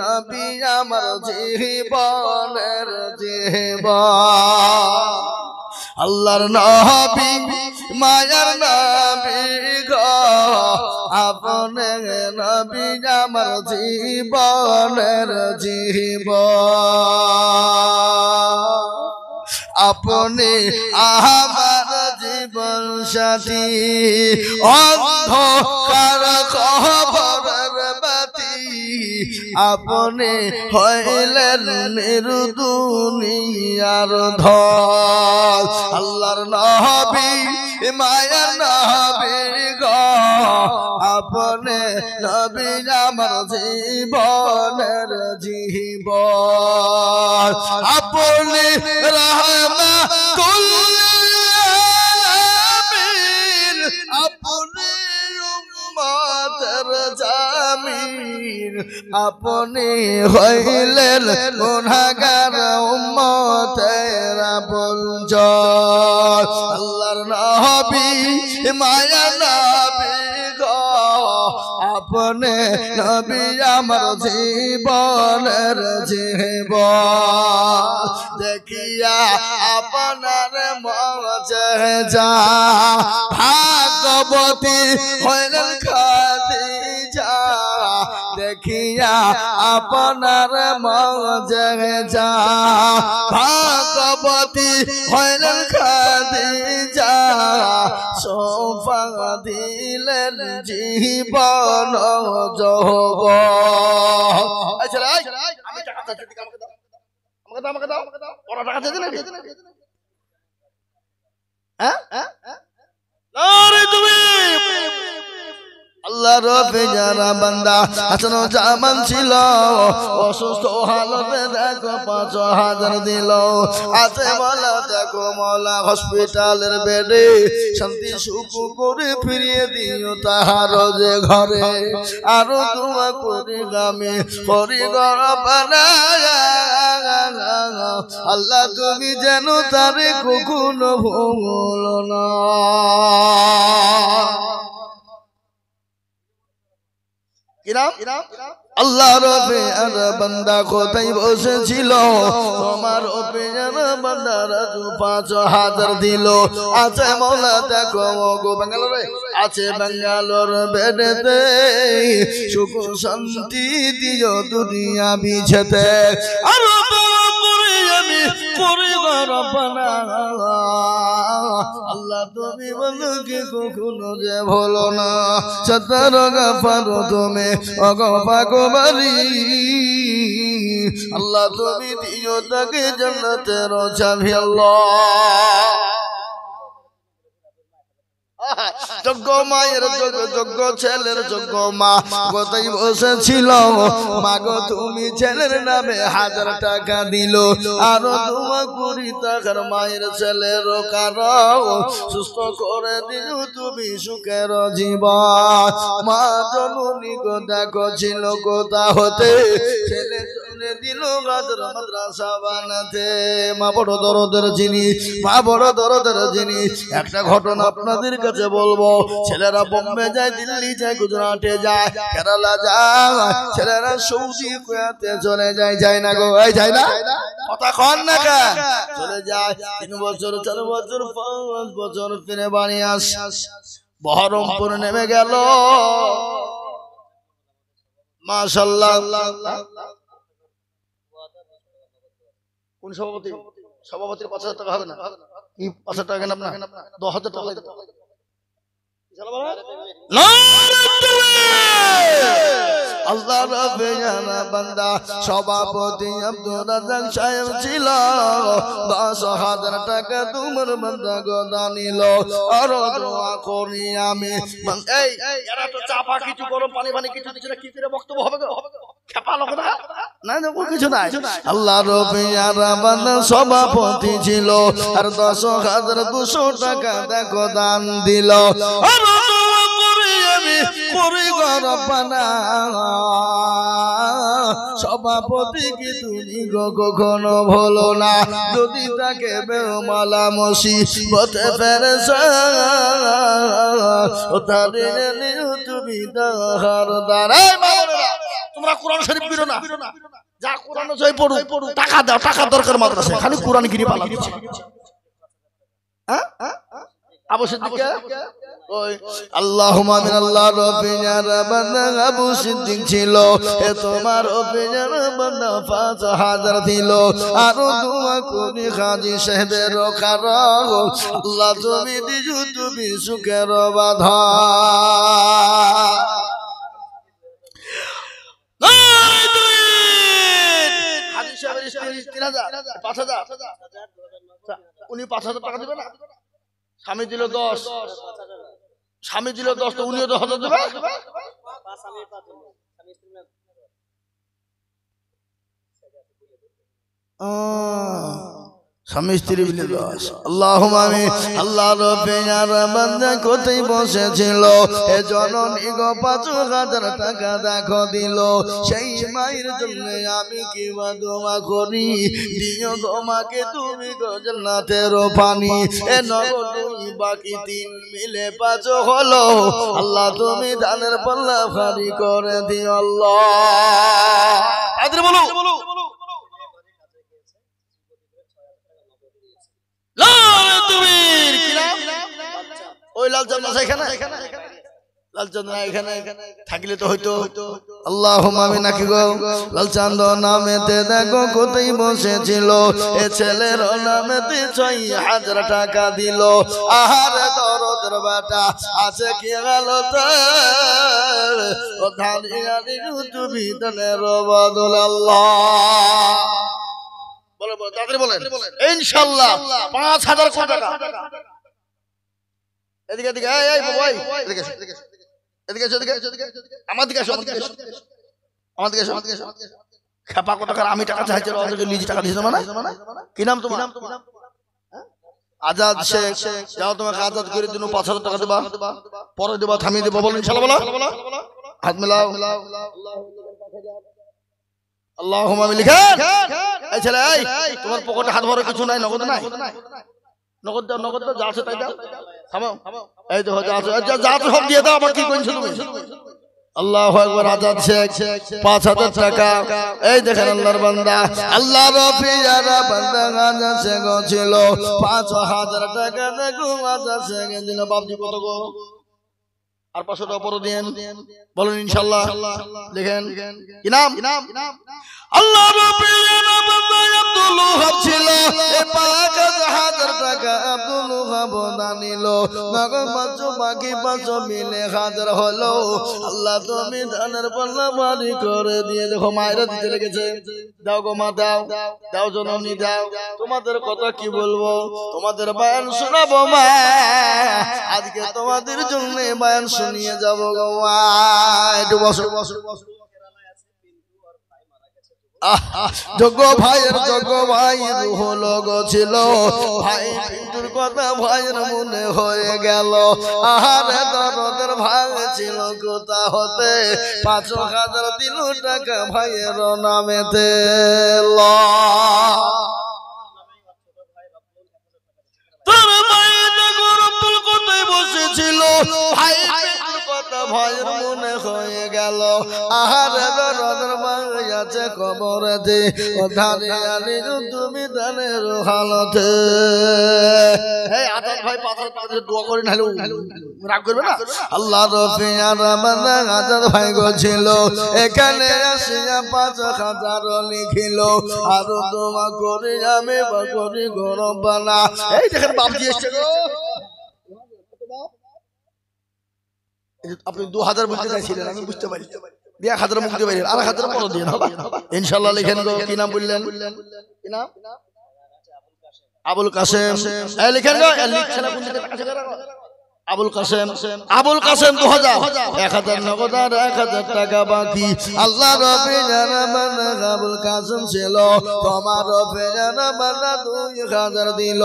নবী আমার জীবনের জীবন। আল্লাহর নবী মায়ার নবী গো, আপনি নবী আমার জীবনের জীবন। আপনি আমার জীবন সাথী, অন্ধকার কবরের বাতি, আপনি হইলেন নির্দুনিয়ার ধন। আল্লাহর নবী মায়ার নবী গো, আপনি নবী আমার জীবনের জীবন। আপনি রাহমাতুল আলামিন, আপনি উম্মতের জামিন, আপনি হইলেন গুনাহগার উম্মতের আপনজন। আল্লাহর নবী মায়ার নবী গো, আপনি নবী আমার জীবনের জীবন। দেখিয়া আপনার মুজিজা ভাগবতী হইলেন খাদিজা, দেখিয়া আপনার মুজিজা ভাগবতী রূপবতী হইলেন খাদিজা সোফা দিলেন জীবন যৌবন। আচ্ছা আমি টাকা চাচ্ছি, আমাকে দাও ওরা টাকা চাইছে নাকি? আল্লাহ রবে যারা বান্দা হাসান জামান ছিল অসুস্থ হালতে দেখো ৫,০০০ দিল। আছে মালা দেখো মালা হসপিটালের বেডে শান্তি সুখ করে ফিরিয়ে দিও তাহার যে ঘরে। আরো দোয়া করি আমি করি গরবানা আল্লাহ তুমি যেন তারে কখনো ভুলো না। আল্লাহ রবে আর বান্দা কোথায় বসেছিল তোমার অপেয়ার বান্দারা ৫,০০০ দিল। আছে মৌলা দেখো গো বেঙ্গালোরে আছে বেঙ্গালোর বেডেতে সুখ শান্তি দিও দুনিয়া বিছেতে। আর আমি করি রব্বানা আল্লাহ তুমি বলো কি কখনো যে ভুলো না। সত্তর গাফার তুমি অগপাগবারি আল্লাহ তুমি দিও তাকে জান্নাতের চাবি আল্লাহ। যোগ্য মায়ের যোগ্য ছেলের যোগ্য মা কোথায় বসেছিল মা গো তুমি ছেলের নামে ১,০০০ টাকা দিল। আরো তোমা ২০ টাকার মায়ের ছেলের কারণ সুস্থ করে দিল তুমি সুখের জীবন। মা জননী গো দেখো ছিল কোথা হতে ছেলে দিল গাজর মাদ্রাসা বানাতে। মা বড় দরদের জিনিস, মা বড় দরদের জিনিস। একটা ঘটনা আপনাদের কাছে বলবো, ছেলেরা বোম্বে যায়, দিল্লি যায়, গুজরাটে যায়, কেরালা যায়, ছেলেরা সৌদি কুয়েতে চলে যায়, যায় না গো? এই যায় না? কথা কন না কা? চলে যায় ৩ বছর ৪ বছর ৫ বছর ফিরে বাড়ি আস। বহরমপুর নেমে গেল মাশাআল্লাহ। কোন সভাপতি? সভাপতির ৫,০০০ টাকা হবে না? কি ৫,০০০ টাকা কেন আপনার? ১০,০০০ টাকা আল্লাহ রবে জানা বান্দা সভাপতি আব্দুর রাজ্জাক সাহেব ছিল। ১০,০০০ টাকা তোমার বান্দা গোদা নিল। আর দোয়া করি আমি এই এরা তো চাপা কিছু গরম পানি পানি কিছু দিচ্ছে না, কি করে বক্তব্য হবে গো? খেপা লোক না না দেখো কিছু নাই। আল্লাহ রবে জানা বান্দা সভাপতি ছিল আর ১০,২০০ টাকা দেখো দান দিল। সভাপতি কি তুমি কখনো ভুলো না, যদি তাকে বেমালা মুসিবতে ফেলেছো তুমি তাহার দ্বারাই। তোমরা কোরআন শরীফ পড়ো না, যা কোরআন শরীফ পড়ো, টাকা দাও, টাকা দরকার মাদ্রাসায়, খালি কোরআন গিরি পালা দিচ্ছে। আবু সিদ্দিক আল্লাহুম্মা মিন আল্লাহ রবিয়ার বান্দা আবু সিদ্দিক ছিল, এ তোমার রবিয়ার বান্দা ৫,০০০ দিল। আর দোয়া করি হাজী সাহেবের কারণ আল্লাহ তুমি দিজু তুমি সুখের বাধা। হাজী সাহেবের স্ত্রী ৩,০০০ ৫,০০০ উনি ৫,০০০ টাকা দিবে না? স্বামী দিল ১০, স্বামী দিল ১০, তো উনিও ১০,০০০ দেবে। স্বামী স্ত্রী মিলে ১০। আল্লাহুম্মা আমিন। আল্লাহ রব্বে আর বান্দা কোথায় বসেছিল এ জননী গো ৫,০০০ টাকা দেখো দিল। সেই মায়ের জন্য আমি কি দোয়া করি, দিও তোমাকে তুমি গো জান্নাতের পানি। এ নগদ বাকি ৩ মিলে ৫ হলো। আল্লাহ তুমি দানের পাল্লা ভারী করে দিও আল্লাহ। আদরে বলো ওই লাল জান্নাত এখানে লালচাঁদ না এখানে থাকলে তো হয়তো আল্লাহুম্মা আমিন নাকি গো লালচাঁদ নামেতে দেখো কোথায় বসেছিল এ ছেলের নামেতে ৬০০০ টাকা দিল আহারে দরদের বেটা আছে কি গেল তার ও ধানি আনি তুমি দনের বদল আল্লাহ বলো তাড়াতাড়ি বলেন ইনশাআল্লাহ ৫০০০ কোটি টাকা এদিকে এদিকে এই বাবা এদিকে এদিকে আমার দিকে আসো খেপা কত টাকা আমি টাকা চাইছি ওদেরকে লিজ টাকা দিয়েছে মানে কি নাম তোমার আজাদ শেখ যাও তোমাকে আজাদ করে দিন ৫০০০ টাকা দেবা পরে দেবা থামিয়ে দেবো বলো ইনশাআল্লাহ বলো হাত মেলাও আল্লাহুম্মা আমিন লিখেন এই ছেলে এই তোমার পকেটে হাত ভরে কিছু নাই নগদ নাই নগদ দাও যা আছে তাই দাও থামাও এই দেখো যা আছে সব দিয়ে দাও আমার কি কইছো তুমি আল্লাহু আকবার আজাদ শেখ ৫০০০ টাকা এই দেখেন আল্লাহর বান্দা আল্লাহর পিয়ারা বান্দা আজাদ শেখ ছিল ৫০০০ টাকা দেখো আজাদ শেখ দিন বাপজি কত গো আর ৫০০ টাকা পরে দেন বলেন ইনশাআল্লাহ লিখেন কি নাম আল্লাহর পিয়ারা বান্দা আব্দুল ওহাব ছিল ৫০০০ টাকা আব্দুল ওহাব দানিল নগদ ৫০০ বাকি ৫০০ মিলে ১০০০ হলো আল্লাহ তুমি ধানের পাল্লা ভারী করে দিয়ে দেখো মায়েরা দিতে লেগেছে দাও গো মা দাও জননী দাও তোমাদের কথা কি বলবো তোমাদের বয়ান শোনাবো মা আজকে তোমাদের জন্য বয়ান শুনিয়ে যাবো গো মা একটু বসো যোগ্য ভাইয়ের রুহ লগো ছিল ভাই পিন্টুর কথা ভাইয়ের মনে হয়ে গেল আহারে দরদের ভাই ছিল কোথা হতে ৫০০০ দিল টাকা ভাইয়ের নামেতে তোর ভাইয়ের গরুল কোথায় বসেছিল ভাই ভাইয়ের মনে হয়ে গেল আহারে দরদের ভাই আছে কবরেতে ও ধানে আনি তুমি ধানের হালতে এই আজাদ ভাই ৫০০০ দোয়া করে নাহলে রাগ করবে না আল্লাহর পিয়ারা বান্দা আজাদ ভাই গো ছিল এখানে আসিয়া ৫০০০ লিখিল আর দোয়া করি আমি করি গরম বানা এই দেখেন বাপজি এসছে গো আপনি ২০০০ বলতে চাইছিলেন আমি বুঝতে পারি ১০০০ মুখ দিয়ে বাইরে আর ১০০০ পরে দিয়ে হবে ইনশাআল্লাহ লিখেন গো কি নাম বললেন কি নাম আবুল কাসেম এই লিখেন গো লিখছেন কোন দিকে কাছে রাখো আবুল কাসেম ২০০০ ১০০০ নগদ আর ১০০০ টাকা বাকি আল্লাহ রবে জানা বান্দা আবুল কাসেম ছিল তোমার রবে জানা বান্দা ২০০০ দিল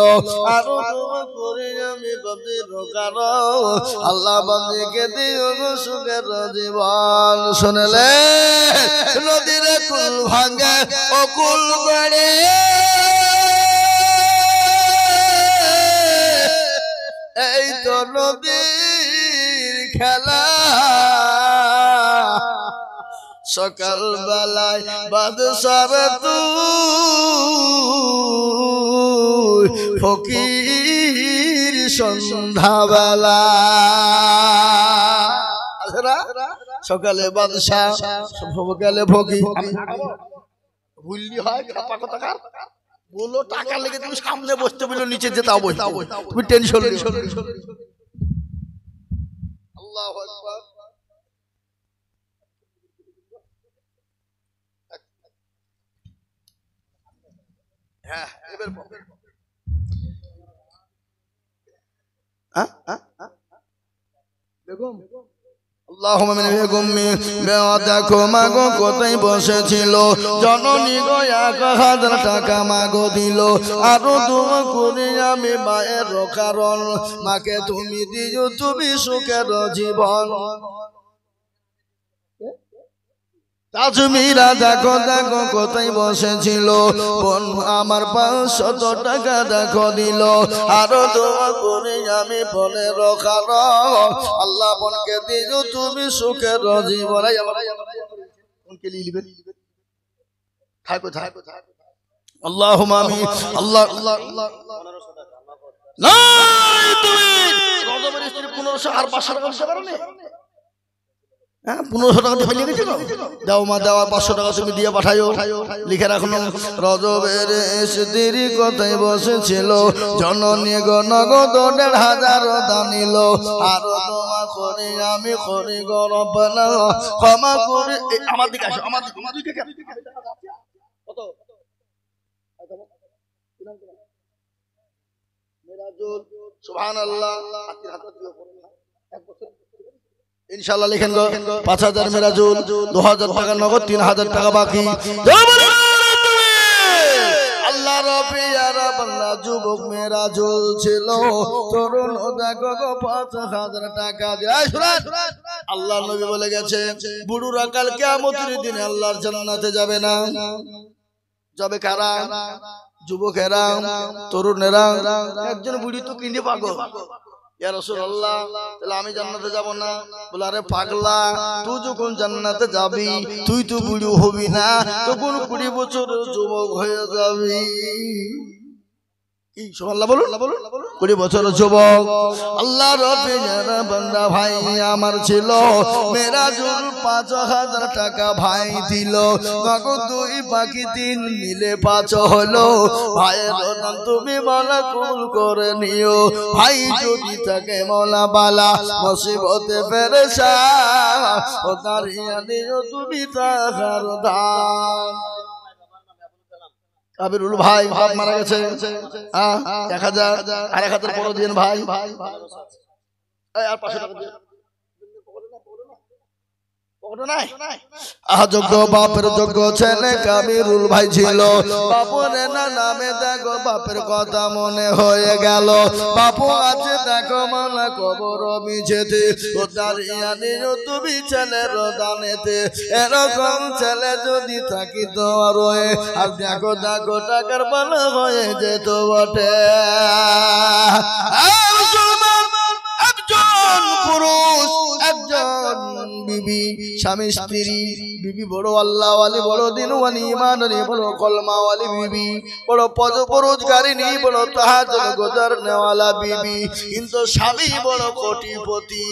আর দোয়া করে আমি বান্দির কারো আল্লাহ বান্দিকে দিও গো সুখের জীবন শুনলে নদীর কুল ভাঙে ও কুল গড়ে এই তো নদীর খেলা সকাল বেলায় বাদশার তুই ফকির সন্ধ্যাবেলা সকালে বাদশাহ সকালে ফকির ভুললি হয় বলো টাকা লেগে তুমি সামনে বসতে বললো নিচে যেতে হবে তুমি টেনশন আল্লাহু আকবার হ্যাঁ এবার বেগম আল্লাহুম্মা মিন বেগমি দেখো মাগো কোথায় বসেছিল জননী গো ১০০০ টাকা মাগো দিল আরো দোয়া করি আমি মায়ের কারণ মাকে তুমি দিও তুমি সুখের জীবন তাজমিরা দেখো কোথায় বসেছিল বোন আমার ৫০০ টাকা দেখো দিল আরো দোয়া করি আমি বলে রখার আল্লাহ বোনকে দিও তুমি সুখের জীবন বোনকে লিখবে থাকো আল্লাহুম্মা আমিন আল্লাহ নাই তুমি রজবের স্ত্রী ১৫০০ আর বাসার করতে পারো না হ্যাঁ 1500 টাকা দিয়ে ফেলে গেছিল দাও মা দাও 500 টাকা তুমি দিয়ে পাঠাইও লিখে রাখুন রজবের স্ত্রী কথাই বসেছিল জননী গণগত 1,500 দানিল আর দোয়া করি আমি করি গো রব্বানা ক্ষমা করে আমার দিকে আসো আমার দিকে কত মেরাজুল সুবহানাল্লাহ ইনশাআল্লাহ লিখেন গো 5000 মেরাজুল 2000 টাকা নগদ 3000 টাকা বাকি আল্লাহ রবি আর বান্দা যুবক মেরাজুল ছিল তরুণ দেখো গো 5000 টাকা দিয়ে শুনুন আল্লাহর নবী বলে গেছে বুড়োরা কাল কিয়ামতের দিনে আল্লাহর জান্নাতে যাবে না যাবে কারা যুবকেরা তরুণেরা একজন বুড়ি তো কিনে পাগল ইয়া রাসূলুল্লাহ তাহলে আমি জান্নাতে যাব না বলে আরে পাগলা তুই যখন জান্নাতে যাবি তুই তো বুড়ো হবি না তখন 20 বছরের যুবক হয়ে যাবি কি সুবহানাল্লাহ বলুন 20 বছরের যুবক আল্লাহর রবের বান্দা ভাই আমার ছিল মেরাজুল 5000 টাকা ভাই দিল নগদ 2 বাকি 3 মিলে 5 হলো ভাইয়ের দান তুমি মালা কবুল করে নিও ভাই যদি থাকে মওলা বালা মুসিবতে পেরেশান ও দাঁড়িয়ে নিও তুমি তাহার দান আবিরুল ভাই বাপ মারা গেছে 1000 আর 1000 পরে দিন ভাই আর 500 টাকা দিন যোগ্য বাপের যোগ্য ছেলে কাবিরুল ভাই ছিল বাপুর নামে দেখো বাপের কথা মনে হয়ে গেল বাপু আছে দেখো মানা কবর মিছেতে ও দাঁড়িয়ে নিও তুমি ছেলের দানেতে এরকম ছেলে যদি থাকি তোমার রয়ে আর দেখো টাকার বানা হয়ে যেত বটে একজন পুরুষ একজন বিবি স্বামী স্ত্রী বিবি বড় আল্লাহ ওয়ালি বড় দিনওয়ালি ইমানওয়ালি বড় কলমাওয়ালি বিবি বড় পরোজগারিনী বড় তাহাজ্জুদ গুজারনেওয়ালা বিবি কিন্তু স্বামী বড় কোটিপতি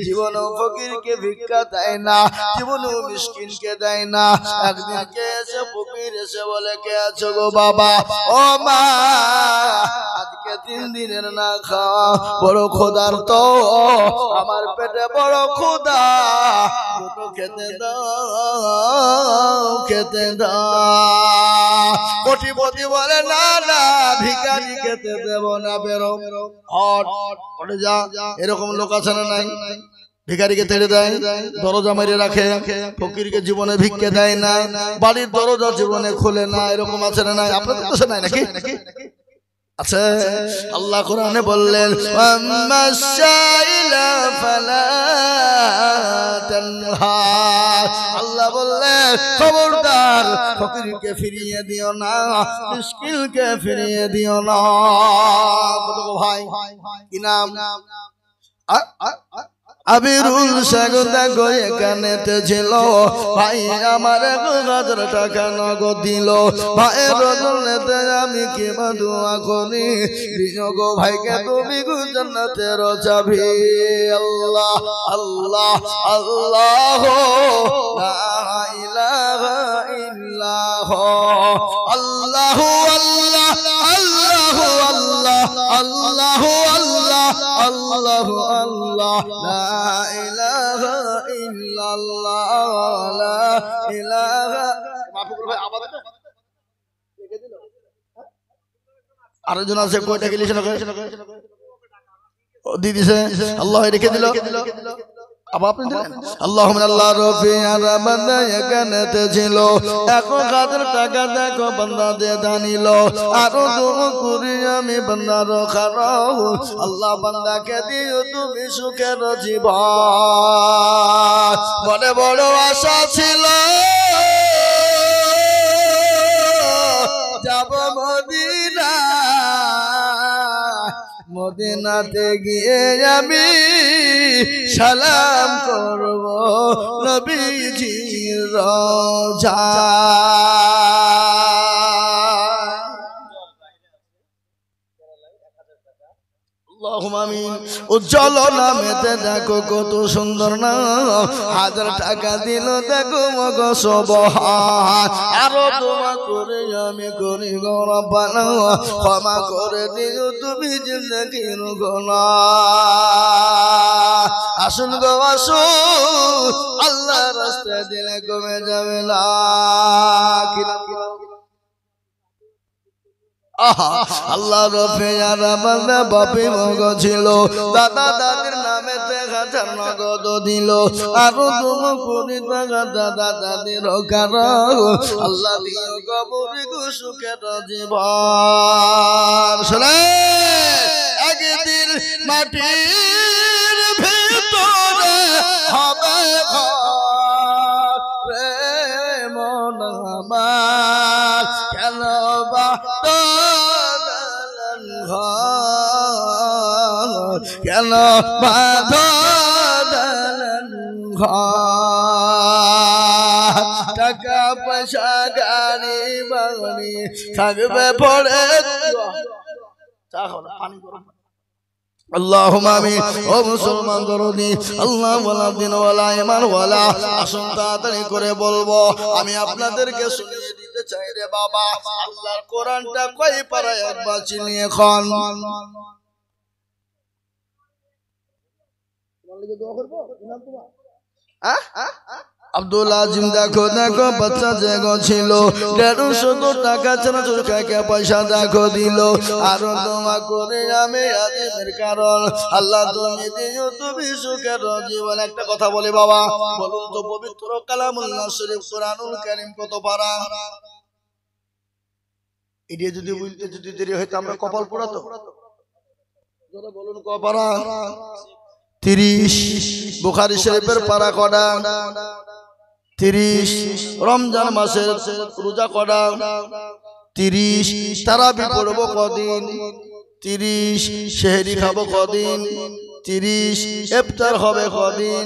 জীবন ফকিরকে ভিক্ষা দেয় না জীবন মিসকিনকে দেয় না একদিন কে এসে ফকির এসে বলে কে আছো গো বাবা ও মা আজকে 3 দিনের না খাওয়া বড় ক্ষুধার্ত আমার পেটে বড় ক্ষুধা দুটো খেতে দাও কোটিপতি বলে না না ভিখারি খেতে দেব না বেরো হট হটে যা এরকম লোক আছে না নাই ভিখারিকে তেড়ে দেয় দরজা মেরে রাখে ফকিরকে জীবনে ভিক্ষে দেয় না বাড়ির দরজা জীবনে খোলে না এরকম আছে না নাই আপনাদের দেশে নাই নাকি আচ্ছা আল্লাহ কোরআনে বললেন আল্লাহ বললেন খবরদার ফকিরকে ফিরিয়ে দিও না মিসকিনকে ফিরিয়ে দিও না কত ভাই কি নাম আবিরুল সাগর দেখো এখানেতে ছিল ভাই আমার 1000 টাকা নগদ দিল ভাইয়ের রজনীতে আমি কিবা দোয়া করি দিও গো ভাইকে তুমি জান্নাতের চাবি আল্লাহ আল্লাহ আল্লাহ লা ইলাহা ইল্লাহ আল্লাহু আল্লাহ আল্লাহু আল্লাহ আল্লাহু আল্লাহ আল্লাহু আল্লাহ লা ইলাহা ইল্লাল্লাহ লা ইলাহা মাফুকুর ভাই আবার লিখে দিল আরেকজন আছে কয়টা কি লিখে ও দি দিছে আল্লাহ রেখে দিল আবার আপনি দিলেন আল্লাহুম্মা আল্লাহ রফি আর বান্দা এখানেতে ছিল 1000 টাকা দেখো বান্দা দে দানিল আর দোয়া করি আমি বান্দার খারাও আল্লাহ বান্দাকে দিও তুমি সুখের জীবন মনে বড় আশা ছিল যাব মদিনা মদিনাতে গিয়ে আমি সালাম করব নবীজির রওজা উজ্জ্বল নামেতে দেখো কত সুন্দর নাম, 1000 টাকা দিল দেখো মগ সবহার। আরো তোমা করে আমি করি গৌরবানা, ক্ষমা করে দিও তুমি জিন্দগির গুনাহ। আসুন গো আসুন, আল্লাহ রাস্তায় দিলে কমে যাবে না। আল্লাহ রফিয়ারা বান্দা বাপি মগ ছিল, দাদা দাদির নামে 1000 নগদ দিল। আরো তুমি কোটি টাকা দাদা দাদির কারণ, আল্লাহ দিও কবরে গো সুখের জীবন। শোনে একদিন মাটির ভিতরে হবে ঘর রে মন আমার, কেন বা কেন টাকা পয়সা গাড়ি বাড়ি থাকবে পড়ে। আল্লাহুম্মা আমিন। ও মুসলমান দরদি, আল্লাহ ওয়ালা দিন ওয়ালা ঈমান ওয়ালা, আসুন তাড়াতাড়ি করে বলবো। আমি আপনাদেরকে শুনিয়ে দিতে চাই রে বাবা, আল্লাহর কোরআনটা কয় পারায় একবার চিনিয়ে খান। আব্দুল আজিম দেখো দেখো বাচ্চা জেগো ছিল, 150 টাকা ছাড়া টাকা পয়সা দেখো দিল। আরো তোমা করে আমি আজিমের কারণ, আল্লাহ তুমি দিও তুমি সুখের জীবন। একটা কথা বলি বাবা, বলুন তো পবিত্র কালামুল্লাহ শরীফ কোরআনুল কারীম কত পারা? এটা যদি বলতে যদি দেরি হয়তো আমরা কপাল পোড়াতো। বলুন ক পারা? 30। বুখারী শরীফের পারা কটা? 30। রমজান মাসের রোজা কটা? 30। তারাবি পড়বো কদিন? 30। সেহরি খাবো কদিন? 30। ইফতার হবে কদিন?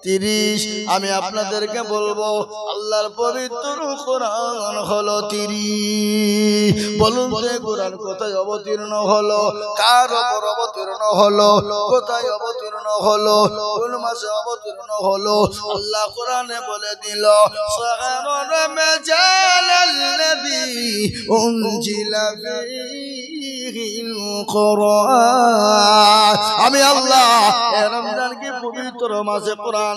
30। আমি আপনাদেরকে বলবো, আল্লাহর পবিত্র কোরআন হলো 30। বলুন তো কোরআন কোথায় অবতীর্ণ হলো? কার উপর অবতীর্ণ হলো? কোথায় অবতীর্ণ হলো? কোন মাসে অবতীর্ণ হলো? আল্লাহ কোরআনে বলে দিল, শাহরুর মাজালাল্লাযী উনজিলা ফীহিল কোরআন। আমি আল্লাহ রমজানকে পবিত্র মাসে কোরআন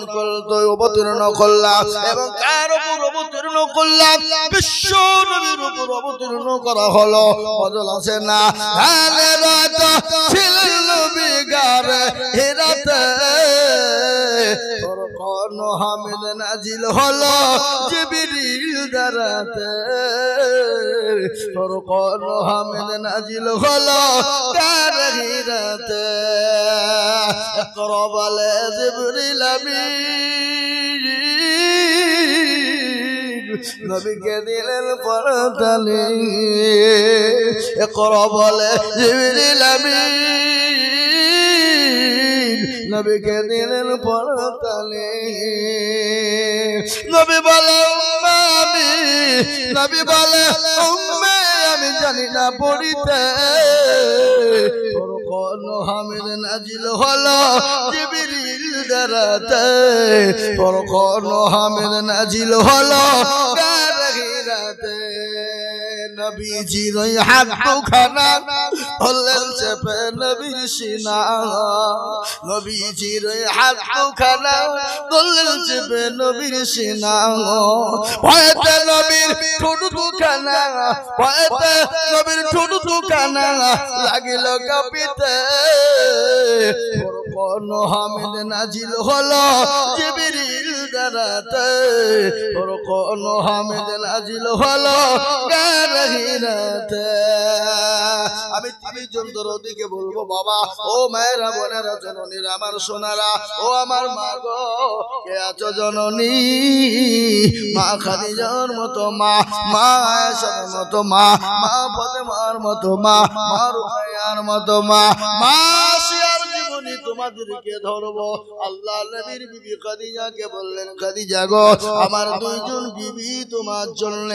অবতীর্ণ করলাম, এবং কার উপর অবতীর্ণ করলাম? বিশ্ব নবীর উপর অবতীর্ণ করা হলো। বদল আছে না? হামিদ নাজিল হলো জিবরিল দ্বারাতে, ফরকান হামিদ নাজিল হলো কার হিরাতে। ইকরা বলে জিবরিল আমিন, নবীকে দিলেন পরতালি। ইকরা বলে জিবরিল আমিন, নবীকে দিলেন পরতালি। নবী বলে আমি, নবী বলে উম্মে আমি জানি না পড়িতে। ফরকান হামিদ নাজিল হলো জিবরিল দ্বারাতে, ফরকান হামিদ নাজিল হলো কার হিরাতে। নবীজির ওই হাত দুখানা হলেন চেপে নবীর সিনা, নবীজির ওই হাত দুখানা হলেন চেপে নবীর সিনা। ভয়েতে নবীর ঠোঁট দুখানা, ভয়েতে নবীর ঠোঁট দুখানা লাগিল কাঁপিতে। ফরকান হামিদ নাজিল হলো জিবরিল দ্বারাতে, ফরকান হামিদ নাজিল হলো কার হিরাতে। আমি 30 জন দরদিকে বলবো, বাবা ও মায়েরা বোনেরা জননীরা আমার সোনারা, ও আমার মা গো কে আছো জননী? মা খাদিজার মতো মা, মা আয়েশার মতো মা, মা ফাতেমার মতো মা, মা রুকাইয়ার মতো মা, মা আসিয়ার জীবনী তোমাদেরকে ধরবো। আল্লাহ নবীর বিবি খাদিজাকে বললেন, খাদিজা গো আমার 2 জন বিবি তোমার জন্য,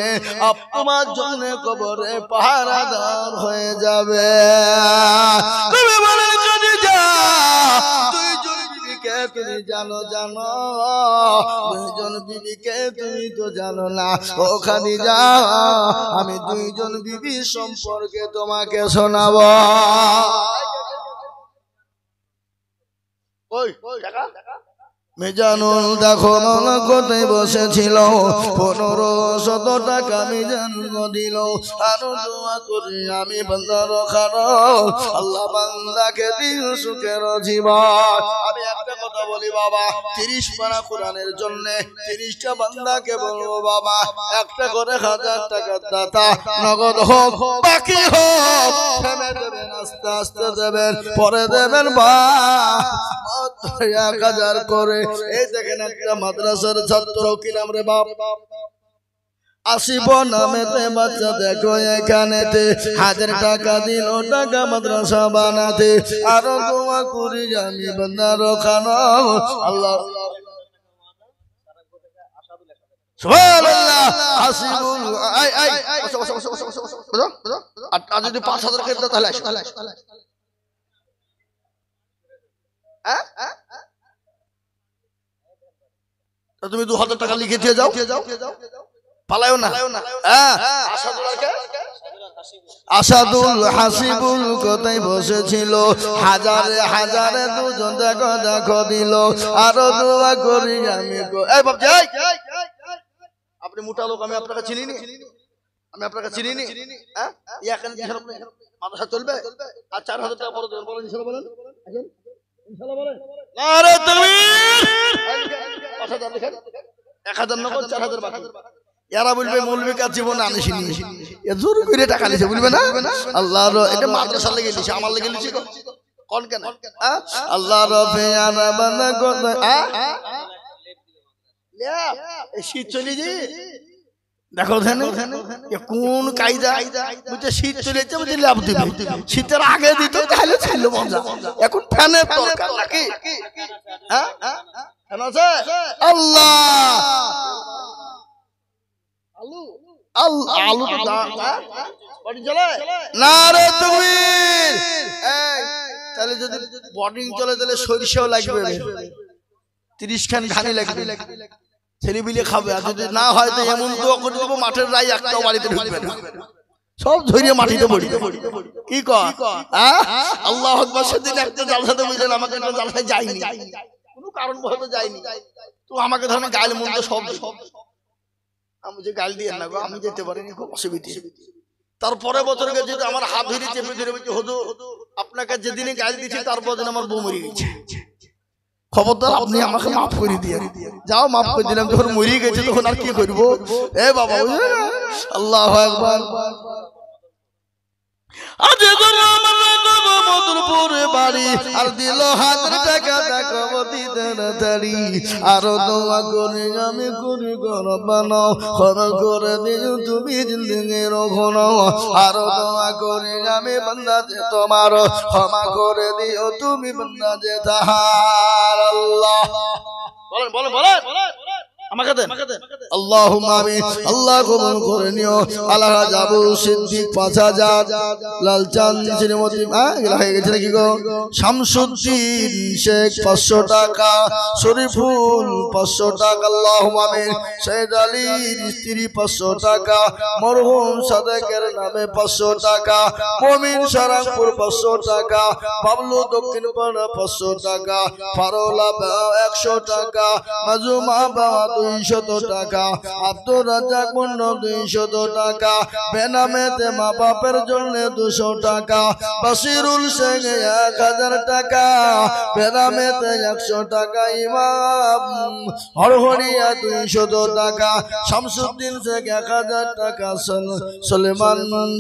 তোমার জন্য কবরে পাহারাদার হয়ে যাবে। তুমি বলেন যদি জানো জানো দুইজন বিবিকে তুমি তো জানো না ও খাদিজা আমি দুইজন বিবি সম্পর্কে তোমাকে শোনাবো ওই টাকা মিজানুল দেখো কোথায় বসেছিল 1500 টাকা মিজানুল দিল আরো দোয়া করি আমি বান্দার খারাপ আল্লাহ বান্দাকে দিন সুখের জীবন আমি একটা কথা বলি বাবা 30 পারা কোরআনের জন্য 30টা বান্দাকে বলবো বাবা একটা করে 1000 টাকা দাতা নগদ হোক বাকি হোক থেমে দেবেন আস্তে আস্তে দেবেন পরে দেবেন বা 1000 করে এই দেখেন একটা মাদ্রাসার ছাত্র কি নাম রে বাপ আসিব নামেতে বাচ্চা দেখো এখানেতে 1000 টাকা দিল টাকা মাদ্রাসা বানাতে আরো দোয়া করি আমি বান্দার খানা আল্লাহ সুবহানাল্লাহ হাসিবুল আই আই আর যদি 5000 করে দাও তাহলে হ্যাঁ তুমি 2000 টাকা লিখে দিয়ে যাও পালায়ও না আসাদুল হাসিবুল কোথায় বসেছিল হাজারে হাজারে দুজন দেখো দেখো দিল আরো দোয়া করি আমি এই বাপ যাই আপনি মোটা লোক আমি আপনাকে চিনিনি আমি আপনাকে চিনিনি হ্যাঁ এখানে মাদ্রাসা চলবে আর 4000 টাকা বড় দেন বলেন ইনশাআল্লাহ বলেন ইনশাআল্লাহ বলেন নারে তাকবীর 1000 নগদ 4000 বাকি এরা বলবে মৌলভী কাজ জীবনে আনিসিনি এ জোর করে টাকা নিছে বলবে না আল্লাহর এটা মাদ্রাসা লেগে লিছে আমার লেগে লিছে কোন কেন আল্লাহ রবে আনা বান্দা কোন এই শীত চলে যে দেখো কোন কায়দা বুঝতে শীত চলেছে বুঝে লাভ দিবে শীতের আগে দিত তাহলে ছিল মজা এখন ফ্যানের দরকার নাকি হ্যাঁ কেন আছে আল্লাহ আলু তো বডি চলে নারে তাকবীর তাহলে যদি বডিং চলে তাহলে সরিষাও লাগবে 30 খান ঘানি লাগবে ছেলে বিলে খাবে আর যদি না হয় তো এমন দোয়া করে দেবো মাঠের রাই একটাও বাড়িতে ঢুকবে না সব ধরিয়ে মাটিতে পড়ি কি কয় আল্লাহু আকবার সেদিন একটা জালসাতে বুঝলেন আমাকে একটা জালসায় যাইনি কোনো কারণ বলতে যাইনি তো আমাকে ধরেন গাল মন্দ সব আমি যে গাল দিয়ে না গো আমি যেতে পারিনি খুব অসুবিধা তারপরে বছর গেছে আমার হাত ধরে চেপে ধরে বলছি হুজুর আপনাকে যেদিনই গাল দিয়েছি তারপর দিন আমার বউ মরে গেছে খবরদার আপনি আমাকে মাফ করে দিয়ে যাও মাফ করে দিলাম যখন মরে গেছে তখন আর কি করবো এ বাবা আল্লাহু আকবার আজ মধুরপুরে বাড়ি আর দিল 1000 টাকা দেখো মতিদের তারি আরো দোয়া করে আমি করি গরবানো খরচ করে দিও তুমি জিন্দেগি রঘুনো আরো দোয়া করে আমি বান্দা যে তোমার ক্ষমা করে দিও তুমি বান্দা যে তাহার আল্লাহ বলেন বলেন বলেন আমাকে দেন আল্লাহুম্মা আমিন আল্লাহ কবুল করে নিও আল্লাহ যাবু সিদ্দিক 5000 লালচাঁদ শ্রীমতী এগুলা হয়ে গেছে নাকি গো শামসুদ্দিন শেখ 500 টাকা শরীফুল 500 টাকা আল্লাহুম্মা আমিন সৈয়দ আলীর স্ত্রী 500 টাকা মরহুম সাদেকের নামে 500 টাকা মুমিন সারাংপুর 500 টাকা বাবলু দক্ষিণ পাড়া 500 টাকা ফারোলা 100 টাকা মাজুমা বাবা 200 টাকা আব্দুর রাজ্জাক মুন্ন 200 টাকা বেনামেতে মা বাপের জন্য 200 টাকা বাসিরুল শেখ 1000 টাকা বেনামেতে 100 টাকা ইমাম হরহরিয়া 200 টাকা শামসুদ্দিন শেখ 1000 টাকা সুলেমান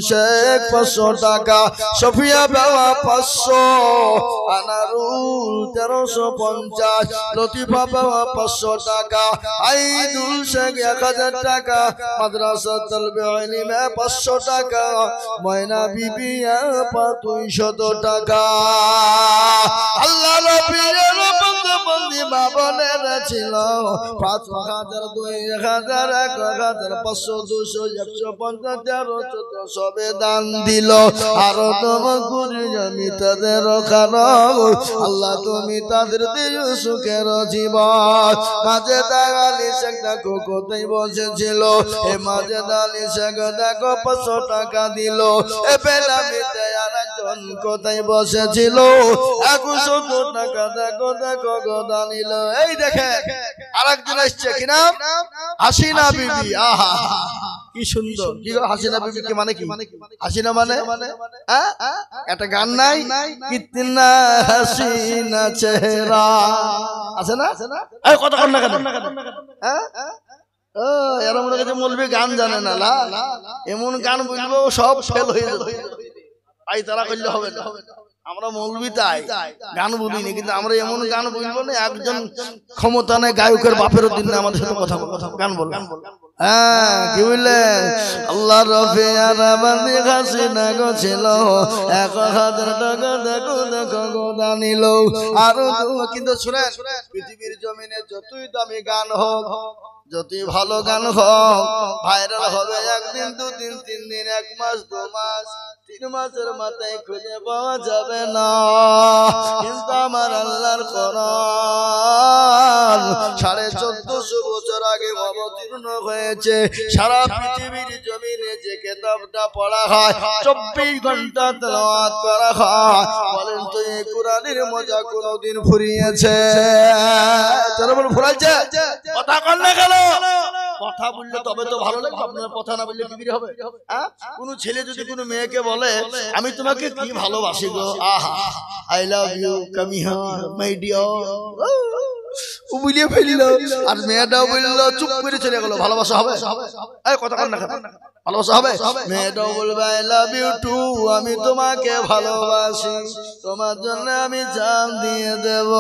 শেখ 500 টাকা সফিয়া বাবা 500 আনারুল 1350 লতিফা বাবা 500 টাকা আইদুল শেখ 1000 টাকা মাদ্রাসা তালবে ইলমে 500 টাকা ময়না বিবি 200 টাকা আল্লাহ নবীর বন্দি মা বোনেরা ছিল 5,000 2,000 1,000 500 200 150 13 1400 বেদান দিল আরো তোমার গুরু আমি তাদের কারণ আল্লাহ তুমি তাদের দিও সুখের জীবন মাঝে দাঁড়ালি শেখ দেখো কোথায় বসেছিল এ মাঝে দাঁড়ালি শেখ দেখো 500 টাকা দিল এ বেলামিতে আরেকজন কোথায় বসেছিল 170 টাকা দেখো দেখো গোদা নিল এই দেখে আরেকজন আসছে কি নাম হাসিনা বিবি আহা কি সুন্দর কি হাসিনা বিবি কি মানে কি হাসিনা মানে হ্যাঁ একটা গান নাই কিতনা হাসিনা চেহারা আছে না এই কথা কর না কেন হ্যাঁ ও এরা মনে করছে মৌলবি গান জানে না এমন গান বলবো সব ফেল হয়ে যাবে তাই তারা করলে হবে না আমরা মৌলবি তাই গান বলিনি কিন্তু আমরা এমন গান বলবো না একজন ক্ষমতা নেই গায়কের বাপেরও দিন না আমাদের সাথে কথা গান বল হ্যাঁ কি বললেন আল্লাহ রফি আরাবান্দি হাসিনা গো ছিল 1,000 টাকা দেখো দেখো গোদা নিল আরো কিন্তু শুনেন পৃথিবীর জমিনে যতই দামি গান হোক যতই ভালো গান হোক ভাইরাল হবে একদিন 2 দিন 3 দিন 1 মাস 2 মাস 3 মাসের মাথায় খুঁজে পাওয়া যাবে না কিন্তু আমার আল্লাহর কোরআন 1450 বছর আগে অবতীর্ণ হয়েছে সারা পৃথিবীর জমিনে যে কিতাবটা পড়া হয় 24 ঘন্টা তেলাওয়াত করা হয় বলেন তো এই কোরআনের মজা কোনদিন ফুরিয়েছে তারা বল ফুরাইছে কথা কর না কেন কথা বললে তবে তো ভালো লাগবে আপনার কথা না বললে কি হবে হ্যাঁ কোন ছেলে যদি কোনো মেয়েকে বলে আমি তোমাকে কি ভালোবাসি গো আহা আই লাভ ইউ কামিহা মাই ডিয়ার ও বুঝিয়ে ফেলল আর মেয়েটাও বলল চুপ করে চলে গেল ভালোবাসা হবে এই কথা কর না ভালোবাসা হবে মেয়েটাও বলবে আই লাভ ইউ টু আমি তোমাকে ভালোবাসি তোমার জন্য আমি জান দিয়ে দেব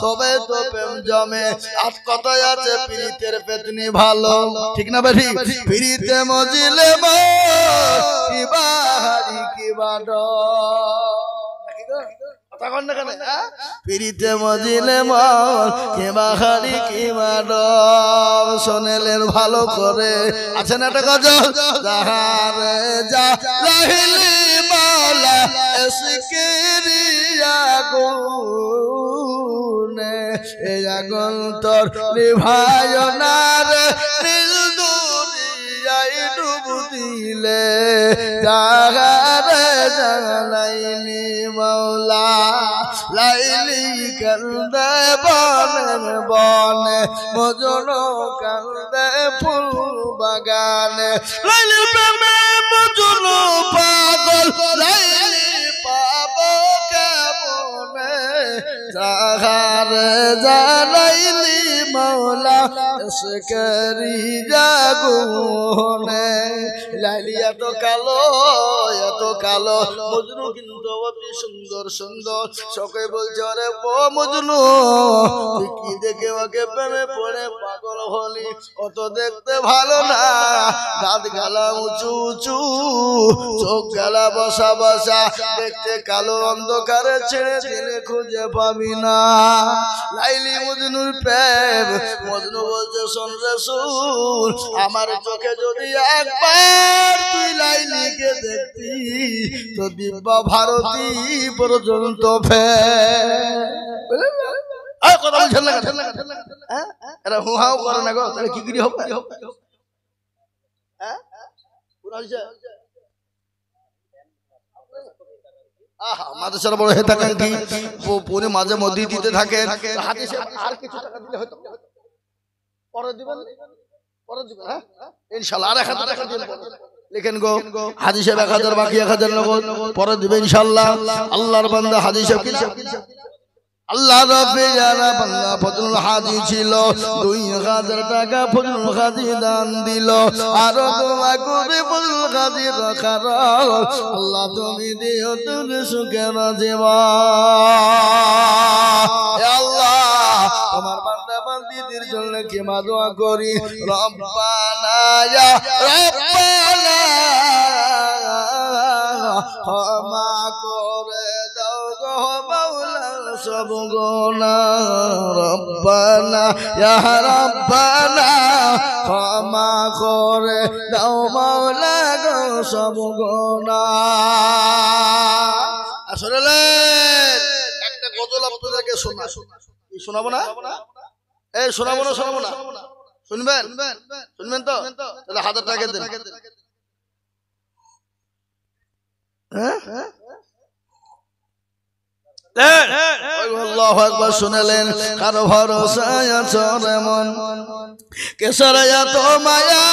তবে তো প্রেম জমে আজ কথাই আছে প্রীতের পেতনি ভালো ঠিক না ভাই প্রীতে মজিলে মা কি বাহারি কি বাডো পিরিতে মজিলে মন কে বাহারি কি মাডব সোনেলের ভালো করে আছে না একটা গজল যাহারে যা লাহিলি মাওলা এসকিরিয়া গুনে এ আগুন তোর নিভায় না রে দিল দুনিয়ায় ডুব দিলে যাহারে জালাইনি মাওলা লাইলি কান্দে বনে বনে মজনু কান্দে ফুল বাগানে লাইলি প্রেমে মজনু পাগল লাইলি পাবো কেমনে যাহারে জালাইলি মাওলা এসকরি জাগুনে লাইলি এত কালো মজনু কিন্তু অতি সুন্দর সুন্দর সবাই বলছে আরে ও মজনু তুই কি দেখে ওকে প্রেমে পড়ে পাগল হলি কত দেখতে ভালো না দাঁত গালা উঁচু উঁচু চোখ গালা বসা বসা দেখতে কালো অন্ধকারে ছেড়ে দিলে খুঁজে পাবি না লাইলি মজনুর প্রেম মজনু বলছে শোন রে শুন আমার চোখে যদি একবার তুই লাইলিকে দেখতি তো দিব্যা ভারতী পর্যন্ত কথা বলছেন না এরা হুহাও করে না গো তাহলে কি করি হোক মাদ্রাসার বড় হেতা কাঙ্কি পরে মাঝে মধ্যে দিতে থাকে হাদিসে আর কিছু টাকা দিলে হয়তো পরে দিবেন হ্যাঁ ইনশাআল্লাহ আর 1000 টাকা দিবেন লিখেন গো হাদিসে 1000 বাকি 1000 নগদ পরে দিবেন ইনশাআল্লাহ আল্লাহর বান্দা হাদিসে কি আল্লাহ রাব্বি যারা বান্দা ফজলুল হাজি ছিল 2000 টাকা ফজলুল হাজি দান দিল আর দোয়া করে ফজলুল হাজি রাখার আল্লাহ তুমি দিও তুমি সুখের জীবন হে আল্লাহ তোমার বান্দা বান্দীদের জন্য কি মা দোয়া করি রব্বানা ইয়া রব্বানা ক্ষমা করে দাও গো মাওলা সব গুনাহ রব্বানা ইয়া রব্বানা ক্ষমা করে দাও মাওলা গো সব গুনাহ। আসলে একটা গজল আপনাদেরকে শোনাবো না? এই শোনাবো না? শুনবেন তো? তাহলে 1000 টাকা দেন। আল্লাহু আকবার শুনলেন। কারো ভরসায় চলে মন কেসর এত মায়া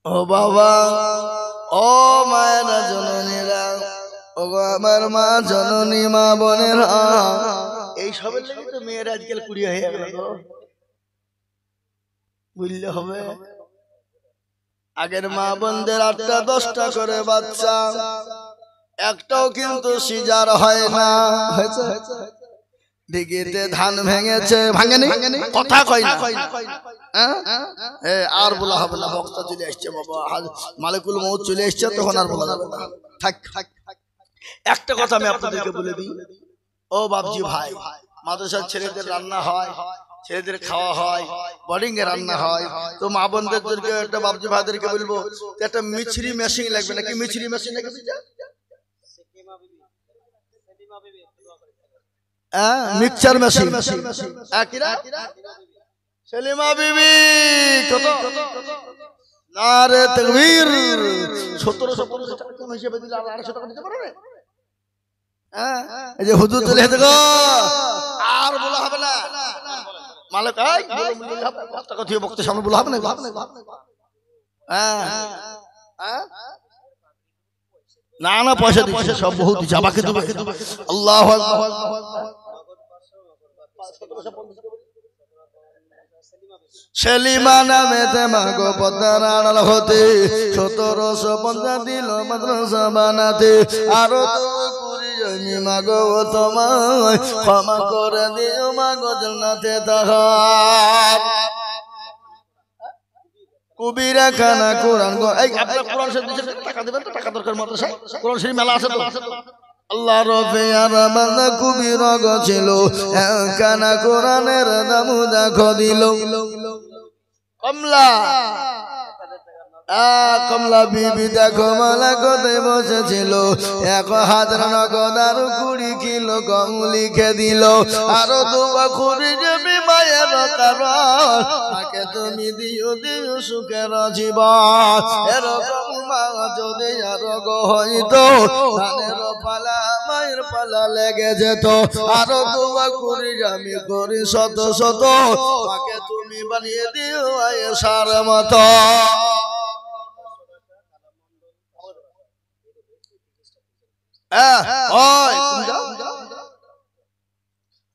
ও বাবা ও মায়েরা জননীরা ও আমার মা জননী মা বোনেরা এই সবের লাগে তো মেয়েরা আজকাল কুড়িয়ে হয়ে গেল গো বুঝলে হবে। আগের মা বোনদের 8টা 10টা করে বাচ্চা একটাও কিন্তু সিজার হয় না। হয়েছে দিগিতে ধান ভেঙেছে ভাঙেনি কথা কয় না আর বলা হবে না। বক্তা চলে আসছে বাবা মালিকুল মউত চলে আসছে তখন আর বলা যাবে না। থাক একটা কথা আমি আপনাদেরকে বলে দিই ও বাপজি ভাই মাদ্রাসার ছেলেদের রান্না হয় ছেলেদের খাওয়া হয় বোর্ডিং এ রান্না হয় তো মা বোনদেরকে একটা বাপজি ভাইদেরকে বলবো একটা মিছরি মেশিন লাগবে নাকি মিছরি মেশিন লাগবে মিক্সচার মেশিন সেলিমা বিবি কত নারে তাকবীর 1750 টাকা কম হিসেবে দিলে 800 টাকা দিতে পারবে। এই যে হুজুর চলে এসেছে গো আর বলা হবে না মালিক টাকা দিয়ে বক্তা সামনে বলা হবে না। না পয়সা দিচ্ছে সব বহুত দিচ্ছে আমাকে দেবে। আল্লাহু আকবার সেলিমা নামেতে মাগো পদ্মার আড়াল হতে 1750 দিল মাদ্রাসা বানাতে আরো তো পুরি জমি মাগো তোমায় ক্ষমা করে দিও মাগো জান্নাতে তাহার কবিরা খানা কোরআন গো এই আপনারা কোরআন শরীফ দিচ্ছেন টাকা দিবেন তো টাকা দরকার মাদ্রাসায় কোরআন শরীফ মেলা আছে তো আল্লাহ রবে আর বান্দা কবিরা গো ছিল কানা কোরআনের দাম দেখো দিল কমলা কমলা বিবি দেখো মালা কোথায় বসেছিল 1000 নগদ আর 20 কিলো গম লিখে দিল আরো 2 খুরি জমি মায়ের কারণ তাকে তুমি দিও সুখের জীবন এরকম মা যদি আরো গো হইতো ধানের পালা মায়ের পালা লেগে যেত আরো 2 খুরি জমি করি শত শত তাকে তুমি বানিয়ে দিও আয়েশার মতো।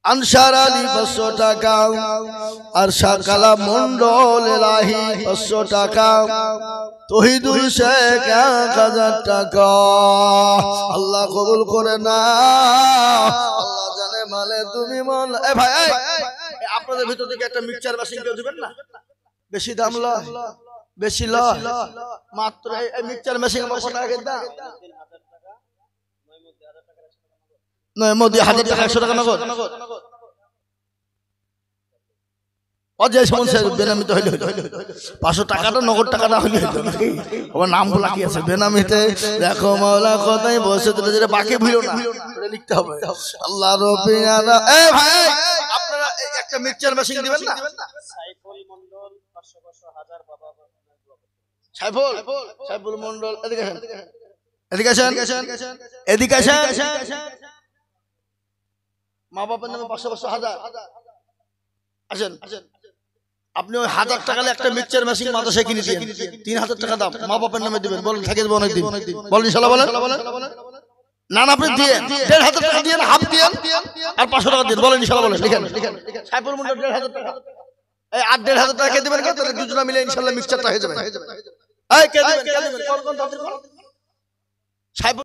আনসার আলী 500 টাকা আর শাকালা মন্ডল এলাহি 500 টাকা তহিদুল শেখ 1000 টাকা। আল্লাহ কবুল করে না আল্লাহ জানে মালে তুমি মন এ ভাই আপনাদের ভিতর থেকে একটা মিক্সচার মেশিন কেউ দিবেন না বেশি দাম লয় বেশি লয় মাত্র এই মিক্সচার মেশিন আমার কত টাকা দাম নয় মোদি 1000 টাকা 100 টাকা নগদ অজয় সমস্যা বেনামিতে হইলে 500 টাকাটা নগদ টাকাটা হইলে আমার নাম বলা কি আছে বেনামিতে দেখো মাওলা কোথায় বসে তোরা যেটা বাকি ভুলো না এটা লিখতে হবে আল্লাহ রবিয়ানা এ ভাই আপনারা একটা মিক্সচার মেশিন দিবেন না সাইফুল মন্ডল 500 হাজার বাবা সাইফুল মন্ডল এদিকে আসেন মা বাবার নামে 500 হাজার আসেন আপনি ওই 1000 টাকা একটা মিক্সচার মেশিন মাদ্রাসায় কিনে দিন 3000 টাকা দাম মা বাবার নামে দিবেন বলেন থেকে দেব অনেক দিন বলেন ইনশাআল্লাহ বলেন না না আপনি দিয়ে 1500 টাকা দিয়ে হাফ দিয়েন আর 500 টাকা দিন বলেন ইনশাআল্লাহ বলেন লিখেন সাইফুল মন্ডল 1500 টাকা এই 1500 টাকা কে দিবেন কে তাহলে দুজনা মিলে ইনশাআল্লাহ মিক্সচারটা হয়ে যাবে এই কে দিবেন কোন কোন তাদের সাহেব